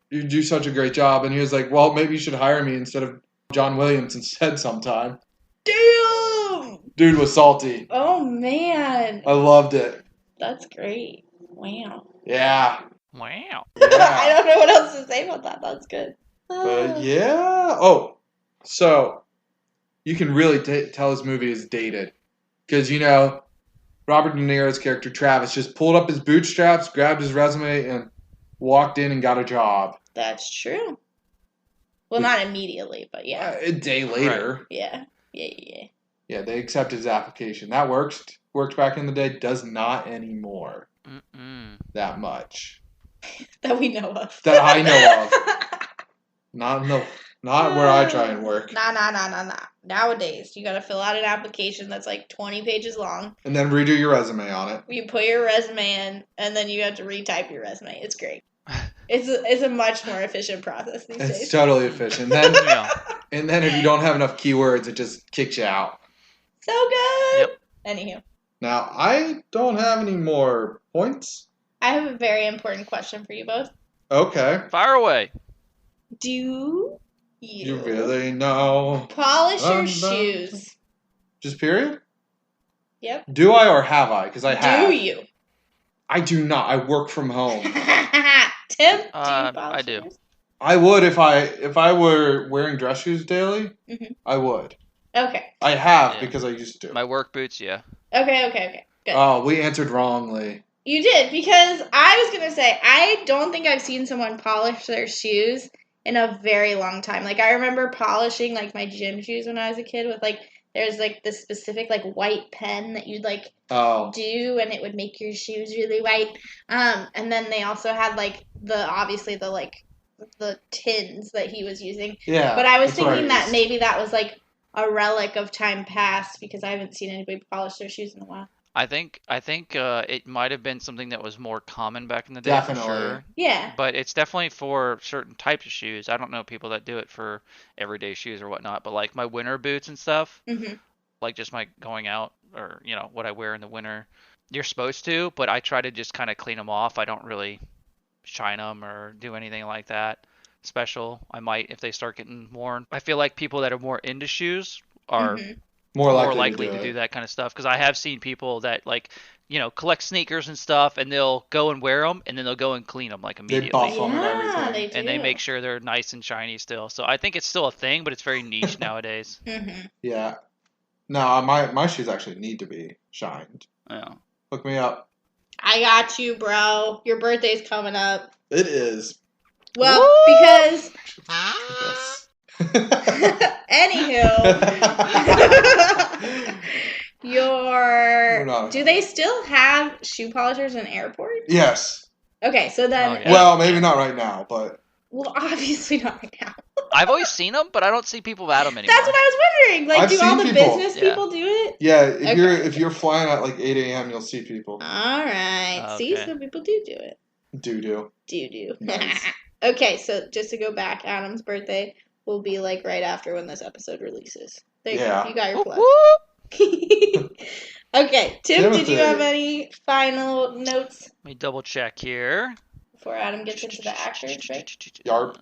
you do such a great job. And he was like, well, maybe you should hire me instead of John Williams instead sometime. Damn! Dude was salty. Oh, man. I loved it. That's great. Wow. Yeah. Wow. I Yeah. don't know what else to say about that. That's good. But yeah. Oh, so you can really tell this movie is dated. Because, you know, Robert De Niro's character, Travis, just pulled up his bootstraps, grabbed his resume, and walked in and got a job. That's true. Well, not immediately, but yeah. A day later. Yeah. Yeah, they accepted his application. That worked back in the day. Does not anymore. That much. That we know of. That I know of. Not where I try and work. Nah. Nowadays, you gotta fill out an application that's like 20 pages long. And then redo your resume on it. You put your resume in, and then you have to retype your resume. It's great. It's a much more efficient process these days. It's totally efficient. And then if you don't have enough keywords, it just kicks you out. So good. Yep. Anywho. Now, I don't have any more points. I have a very important question for you both. Okay. Fire away. Do You really know? polish your shoes? Just period? Yep. Do I or have I? Because I have. Do you? I do not. I work from home. Tim, do you polish I do. yours? I would if I were wearing dress shoes daily. Mhm. I would. Okay. I have Yeah. because I used to. My work boots, yeah. Okay. Good. Oh, we answered wrongly. You did, because I was going to say, I don't think I've seen someone polish their shoes in a very long time. Like, I remember polishing, like, my gym shoes when I was a kid with, like, there's, like, this specific, like, white pen that you'd, like, do, and it would make your shoes really white. And then they also had, like, the tins that he was using. Yeah. But I was thinking that maybe that was, like, a relic of time past, because I haven't seen anybody polish their shoes in a while. I think it might have been something that was more common back in the day. Definitely. For sure. Yeah. But it's definitely for certain types of shoes. I don't know people that do it for everyday shoes or whatnot. But like my winter boots and stuff, like just my going out or what I wear in the winter, you're supposed to. But I try to just kind of clean them off. I don't really shine them or do anything like that special. I might if they start getting worn. I feel like people that are more into shoes are. More likely to do that kind of stuff because I have seen people that like collect sneakers and stuff and they'll go and wear them and then they'll go and clean them like immediately. They buff them and everything. They do. And they make sure they're nice and shiny still. So I think it's still a thing, but it's very niche nowadays. Yeah. No, my shoes actually need to be shined. Yeah. Hook me up. I got you, bro. Your birthday's coming up. It is. Well, because anywho, do they still have shoe polishers in airports? Yes. Okay, so then. Oh, yeah. Well, maybe not right now, but. Well, obviously not right now. I've always seen them, but I don't see people at them anymore. That's what I was wondering. Like, I've do all the seen people. business people do it? Yeah, if you're flying at like 8 a.m., you'll see people. All right. Okay. See, some people do it. Do. Nice. Okay, so just to go back, Adam's birthday will be like right after when this episode releases. There you go. You got your plug. Okay, Tim, did you have any final notes? Let me double check here. Before Adam gets into the actors, right? Yarp.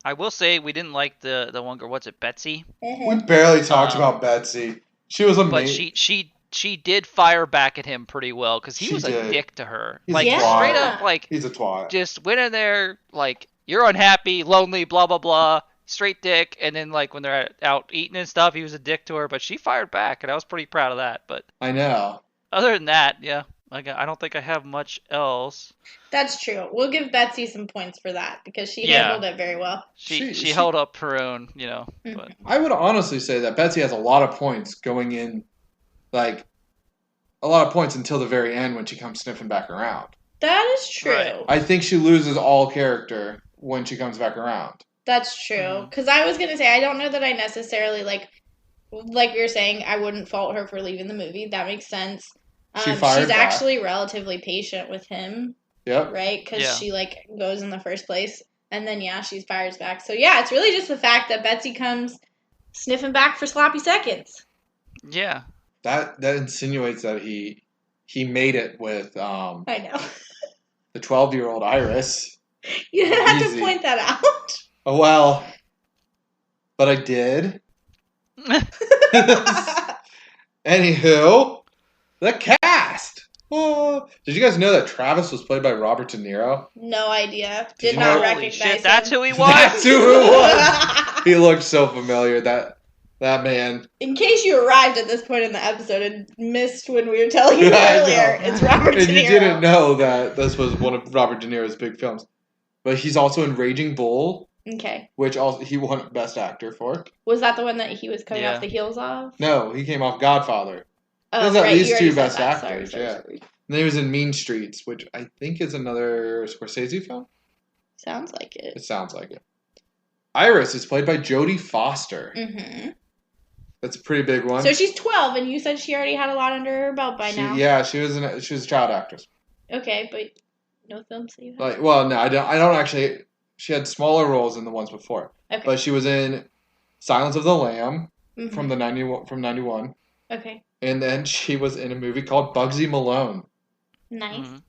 I will say we didn't like the one girl. What's it, Betsy? We barely talked about Betsy. She was amazing. But she did fire back at him pretty well because he was a dick to her. He's like a twat. Straight up, like he's a twat. Just went in there like you're unhappy, lonely, blah blah blah. Straight dick, and then like when they're out eating and stuff, he was a dick to her, but she fired back, and I was pretty proud of that. But I know. Other than that, yeah, like I don't think I have much else. That's true. We'll give Betsy some points for that because she handled it very well. She held up her own, But I would honestly say that Betsy has a lot of points going in, like a lot of points until the very end when she comes sniffing back around. That is true. Right. I think she loses all character when she comes back around. That's true. Because I was going to say, I don't know that I necessarily, like we were saying, I wouldn't fault her for leaving the movie. That makes sense. She's actually relatively patient with him. Yep. Right? Because she, like, goes in the first place. And then, she fires back. So, yeah, it's really just the fact that Betsy comes sniffing back for sloppy seconds. Yeah. That insinuates that he made it with I know. the 12-year-old Iris. You didn't have to point that out. Oh, well. But I did. Anywho, the cast. Oh, did you guys know that Travis was played by Robert De Niro? No idea. Did not Holy recognize shit, him. that's who he was? That's who it was. He looked so familiar, that man. In case you arrived at this point in the episode and missed when we were telling you earlier, it's Robert De Niro. And you didn't know that this was one of Robert De Niro's big films. But he's also in Raging Bull. Okay. Which also he won Best Actor for. Was that the one that he was coming off the heels of? No, he came off Godfather. Oh, There's at least two Best that. Actors, Sorry. And then he was in Mean Streets, which I think is another Scorsese film. Sounds like it. It sounds like it. Iris is played by Jodie Foster. Mm-hmm. That's a pretty big one. So she's 12, and you said she already had a lot under her belt by now. Yeah, she was a child actress. Okay, but no films that you have? No, I don't actually. She had smaller roles than the ones before. Okay. But she was in Silence of the Lamb mm-hmm. from 91. Okay. And then she was in a movie called Bugsy Malone. Nice. Mhm.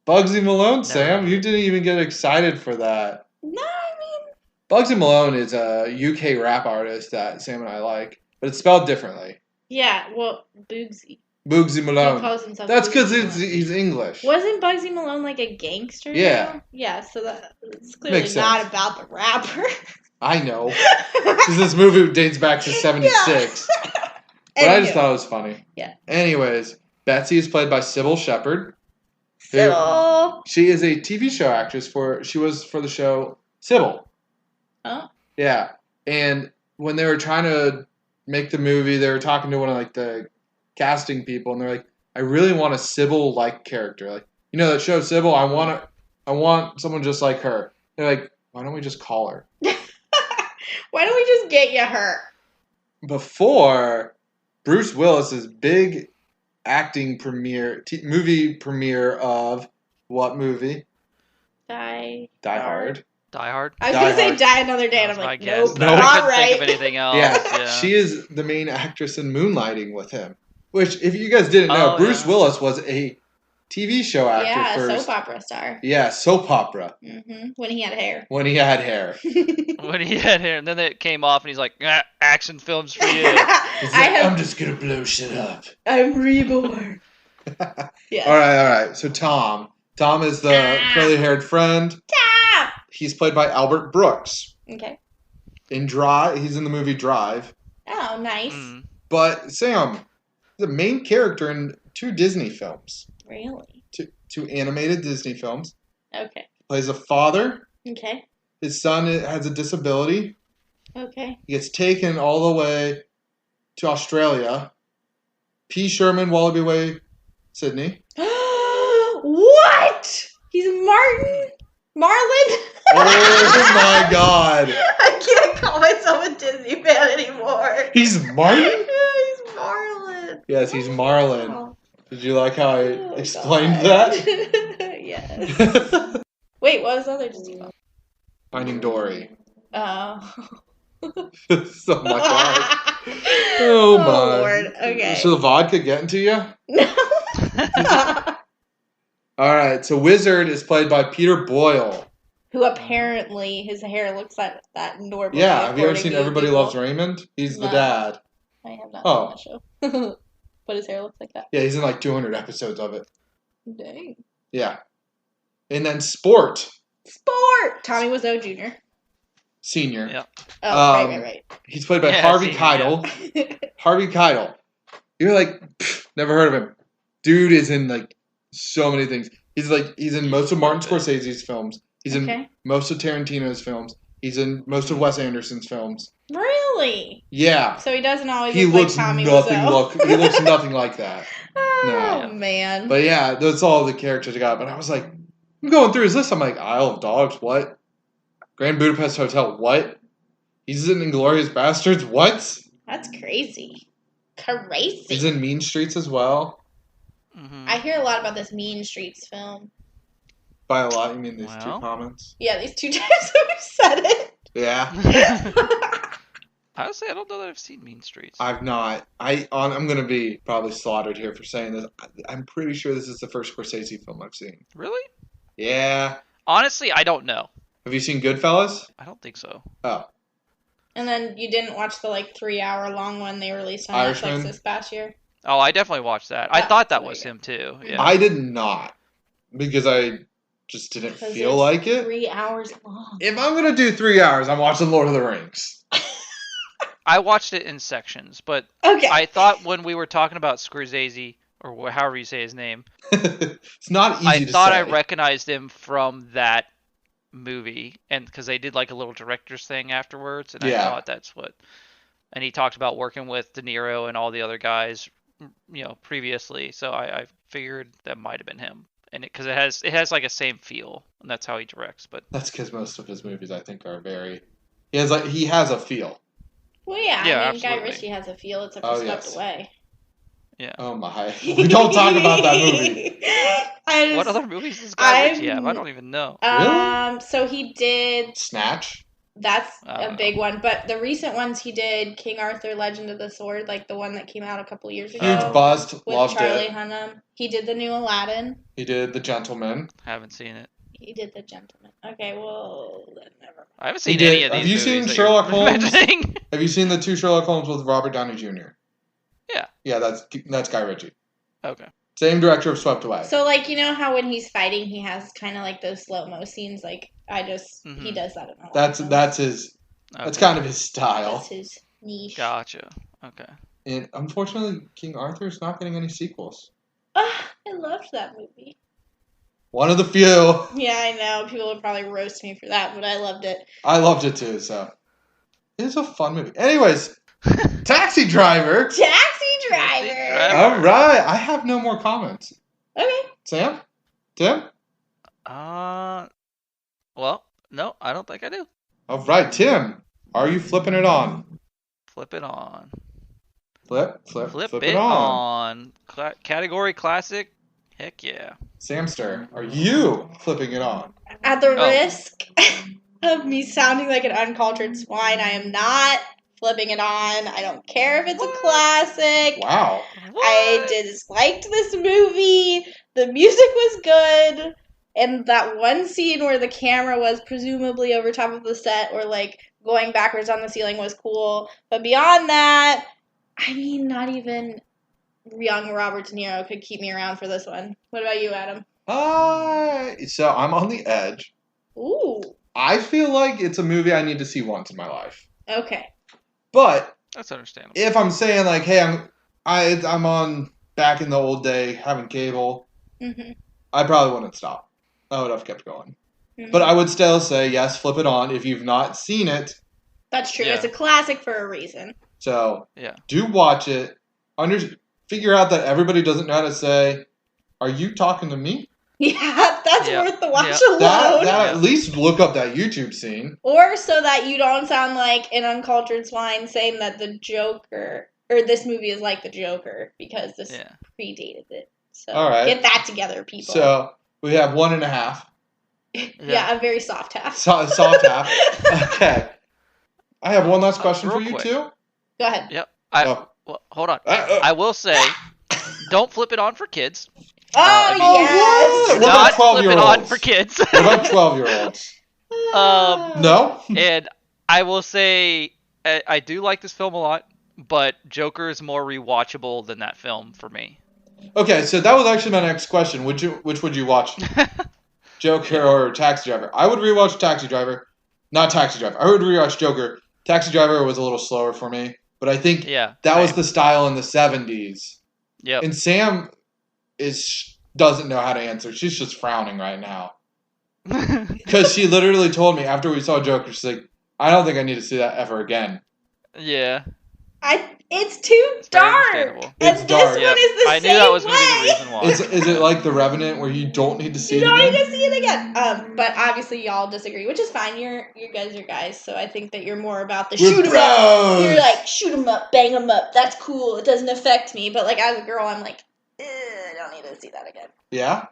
Bugsy Malone, Never Sam? heard You of it. didn't even get excited for that. No, I mean. Bugsy Malone is a UK rap artist that Sam and I like, but it's spelled differently. Yeah, well, Boogsy. Bugsy He Malone. calls himself That's because Boogsy Malone. he's English. Wasn't Bugsy Malone like a gangster? Yeah. Though? Yeah, so that's clearly Makes not sense. about the rapper. I know. Because this movie dates back to 76. But I just Anywho. thought it was funny. Yeah. Anyways, Betsy is played by Sybil Shepherd. Sybil. She is a TV show actress she was for the show Sybil. Oh. Yeah. And when they were trying to make the movie, they were talking to one of like the casting people, and they're like, I really want a Sybil-like character. Like, you know that show Sybil? I want someone just like her. They're like, why don't we just call her? Why don't we just get you her? Before Bruce Willis's big acting movie premiere of what movie? Die Hard. Die Hard. I was Die going to say Hard. Die Another Day, and That's I'm my like, guess. nope, No. I not couldn't think of right. anything else. Yeah, she is the main actress in Moonlighting with him. Which, if you guys didn't know, Oh, Bruce yeah. Willis was a TV show actor Yeah, first. soap opera star. Yeah, soap opera. When he had hair. When he had hair. When he had hair, and then it came off, and he's like, "Action films for you." I'm just gonna blow shit up. I'm reborn. Yeah. All right. So Tom is the curly-haired friend. Tom! He's played by Albert Brooks. Okay. He's in the movie Drive. Oh, nice. Mm. But Sam, the main character in 2 Disney films. Really? Two animated Disney films. Okay. Plays a father. Okay. His son has a disability. Okay. He gets taken all the way to Australia. P. Sherman, Wallaby Way, Sydney. What? He's Martin? Marlin? Oh my God. I can't call myself a Disney fan anymore. He's Martin? He's Marlin. Yes, he's Marlin. Oh, Did you like how I explained God. that? Yes. Wait, what was the other Disney film? Finding Dory. Oh. Oh my God. Oh my. Lord. Okay. So the vodka getting to you? No. All right. So Wizard is played by Peter Boyle. Who apparently his hair looks like that normally. Yeah. Have you ever according seen to Everybody people. Loves Raymond? He's the No. dad. I have not Oh. seen that show. But his hair looks like that. Yeah, he's in like 200 episodes of it. Dang. Yeah. And then Sport Sport! Tommy Wiseau Jr. Senior. Yeah. Oh, right. He's played by Yeah, Harvey Senior, Keitel. Harvey Keitel. You're like, never heard of him. Dude is in like so many things. He's in most of Martin Scorsese's films. He's in most of Tarantino's films. He's in most of Wes Anderson's films. Really? Yeah. So he doesn't always He look looks like Tommy nothing Wiseau. he looks nothing like that. Oh, No. man. But yeah, that's all the characters I got. But I was like, I'm going through his list. I'm like, Isle of Dogs, what? Grand Budapest Hotel, what? He's in Inglourious Bastards, what? That's crazy. Crazy. He's in Mean Streets as well. Mm-hmm. I hear a lot about this Mean Streets film. By a lot, you mean these Well. 2 comments? Yeah, these 2 times that we've said it. Yeah. Honestly, I don't know that I've seen Mean Streets. I've not. I'm going to be probably slaughtered here for saying this. I'm pretty sure this is the first Scorsese film I've seen. Really? Yeah. Honestly, I don't know. Have you seen Goodfellas? I don't think so. Oh. And then you didn't watch the 3-hour long one they released on Irishman? Netflix this past year? Oh, I definitely watched that. I Yeah, thought that there was you him too. Yeah. I did not. Because I just didn't Because feel it's like it. 3 hours long. If I'm going to do 3 hours, I'm watching Lord of the Rings. I watched it in sections, but Okay. I thought when we were talking about Scorsese, or however you say his name, It's not easy I to thought say. I recognized him from that movie, and because they did like a little director's thing afterwards, and Yeah. I thought that's what. And he talked about working with De Niro and all the other guys, previously. So I figured that might have been him, and because it has like a same feel, and that's how he directs. But That's because most of his movies, I think, are very... He has a feel. Well, yeah, Yeah, I mean, Guy absolutely. Ritchie has a feel, except Oh, for Swept yes. Away. yeah. Oh my. We don't talk about that movie. What other movies does Guy Ritchie have? I don't even know. Really? So he did Snatch? That's I a don't big one. But the recent ones he did, King Arthur, Legend of the Sword, like the one that came out a couple years ago. Huge bust. With Loved Charlie it. Hunnam. He did the new Aladdin. He did The Gentleman. Haven't seen it. He did The Gentleman. Okay, well, then never mind. I haven't He seen did- any of these have you movies seen that Sherlock you're Holmes? mentioning. Have you seen the 2 Sherlock Holmes with Robert Downey Jr.? Yeah. Yeah, that's Guy Ritchie. Okay. Same director of Swept Away. So, like, you know how when he's fighting, he has kind of like those slow-mo scenes? Like, he does that in a lot That's of films. that's his. That's Okay. kind of his style. That's his niche. Gotcha. Okay. And unfortunately, King Arthur's not getting any sequels. I loved that movie. One of the few. Yeah, I know. People would probably roast me for that, but I loved it. I loved it too. So it's a fun movie. Anyways, Taxi Driver. Taxi Driver! Driver. All right, I have no more comments. Okay. Sam, Tim. Well, no, I don't think I do. All right, Tim. Are you flipping it on? Flip it on. Flip Flip it on. Category classic. Heck yeah. Samster, are you flipping it on? At the Oh. risk of me sounding like an uncultured swine, I am not flipping it on. I don't care if it's a classic. Wow. I disliked this movie. The music was good. And that one scene where the camera was presumably over top of the set or like going backwards on the ceiling was cool. But beyond that, I mean, not even young Robert De Niro could keep me around for this one. What about you, Adam? So I'm on the edge. Ooh. I feel like it's a movie I need to see once in my life. Okay. But That's understandable. if I'm saying like, hey, I'm on back in the old day having cable, Mm-hmm. I probably wouldn't stop. I would have kept going. Mm-hmm. But I would still say yes, flip it on if you've not seen it. That's true. Yeah. It's a classic for a reason. So Yeah. do watch it. Figure out that everybody doesn't know how to say, "Are you talking to me?" Yeah, that's Yeah. worth the watch Yeah. alone. That Yeah. at least look up that YouTube scene. Or so that you don't sound like an uncultured swine saying that the Joker, or this movie is like the Joker, because this Yeah. predated it. So All right. get that together, people. So we have 1.5. yeah, a very soft half. Soft half. Okay. I have one last question real for you quick. two. Go ahead. Yep. Oh. Hold on. I will say, don't flip it on for kids. Oh, what? yes! What about Not flip it on 12-year-olds? for kids. What about 12-year-olds? No? And I will say, I do like this film a lot, but Joker is more rewatchable than that film for me. Okay, so that was actually my next question. Which would you watch? Joker or Taxi Driver? I would rewatch Taxi Driver. Not Taxi Driver. I would rewatch Joker. Taxi Driver was a little slower for me, but I think Yeah. that was the style in the 70s. Yep. And Sam doesn't know how to answer. She's just frowning right now. Because she literally told me after we saw Joker, she's like, I don't think I need to see that ever again. Yeah. It's too It's very dark. understandable. And It's this dark. one Yep. is the I same knew that was way. going to be the reason why. Is it like The Revenant where you don't need to see You it don't again? need to see it again. But obviously y'all disagree, which is fine. You guys are guys, so I think that you're more about the We're shoot 'em up. bros. You're like, shoot 'em up, bang 'em up. That's cool. It doesn't affect me. But like as a girl, I'm like, I don't need to see that again. Yeah?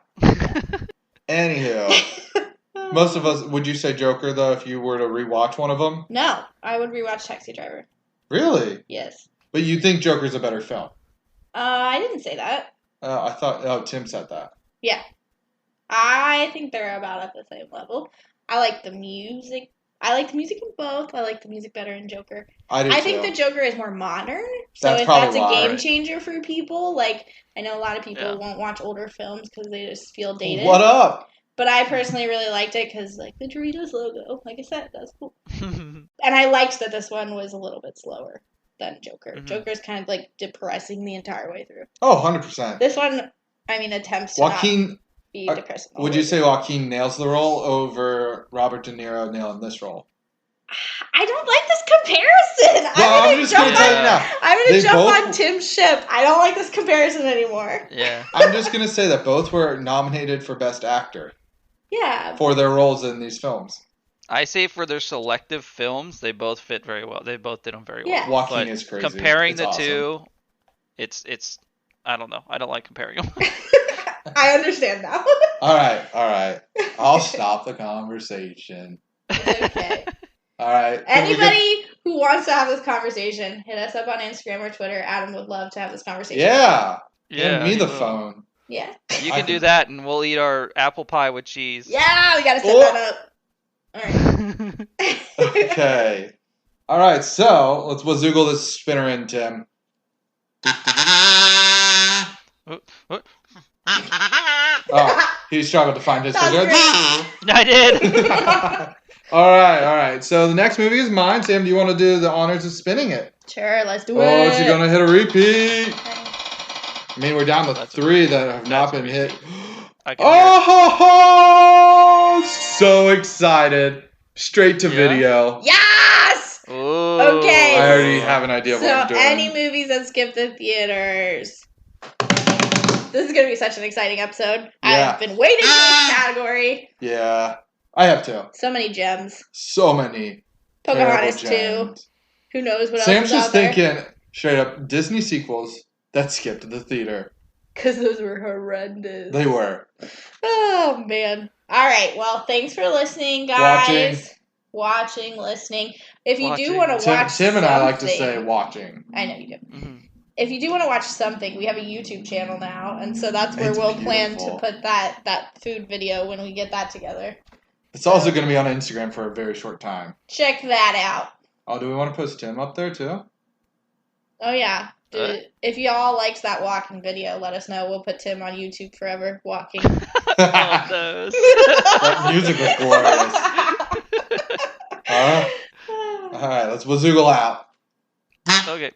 Anywho. Most of us, would you say Joker, though, if you were to rewatch one of them? No, I would rewatch Taxi Driver. Really? Yes. But you think Joker's a better film? I didn't say that. I thought, Tim said that. Yeah. I think they're about at the same level. I like the music. I like the music in both. I like the music better in Joker. I think the Joker is more modern. So That's if probably that's a why. game changer for people, like I know a lot of people Yeah. won't watch older films because they just feel dated. What up? But I personally really liked it because like the Doritos logo, like I said, that's cool. And I liked that this one was a little bit slower than Joker. Mhm. Joker's kind of like depressing the entire way through. Oh, 100%. This one, I mean, attempts to not Joaquin, be depressing. all would the you way say Joaquin nails the role over Robert De Niro nailing this role? I don't like this comparison. Well, I'm I'm gonna just going jump to tell you on. now. I'm gonna They jump both- on Tim's ship. I don't like this comparison anymore. Yeah. I'm just going to say that both were nominated for Best Actor Yeah. for their roles in these films. I say for their selective films, they both fit very well. They both did them very well. Yeah. Joaquin But is crazy. comparing It's the awesome. two, it's I don't know. I don't like comparing them. I understand now. All right. I'll stop the conversation. Okay. All right. Anybody who wants to have this conversation, hit us up on Instagram or Twitter. Adam would love to have this conversation. Yeah. Yeah, Hand me he the will. phone. Yeah. You can do that, and we'll eat our apple pie with cheese. Yeah, we gotta set that up. Alright. Okay. All right, so let's wazoogle this spinner in, Tim. Oh, he struggled to find his That's scissors. I did. All right. So the next movie is mine. Sam, do you want to do the honors of spinning it? Sure, let's do it. Oh, she's gonna hit a repeat. I mean, we're down to That's 3 that have not been repeat. hit. I can hear Oh, so excited! Straight to Yeah? video. Yes! it. Ooh. Okay. I already have an idea of what I'm So, doing. any movies that skip the theaters. This is gonna be such an exciting episode. Yeah. I've been waiting for this category. Yeah, I have to. So many gems. So many. Pocahontas terrible 2. gems. Who knows what Sam's else is just out there? thinking straight up Disney sequels that skipped the theater. Because those were horrendous. They were. Oh, man. All right. Well, thanks for listening, guys. Watching, listening. If you do Watching. want to watch Tim and I like to say something- watching. I know you do. Mhm. If you do want to watch something, we have a YouTube channel now, and so that's where It's we'll plan to beautiful. put that food video when we get that together. It's also going to be on Instagram for a very short time. Check that out. Oh, do we want to post Tim up there too? Oh yeah. Alright. If y'all likes that walking video, let us know. We'll put Tim on YouTube forever walking. All of those. That music was glorious. All right, let's wazoogle out. Okay.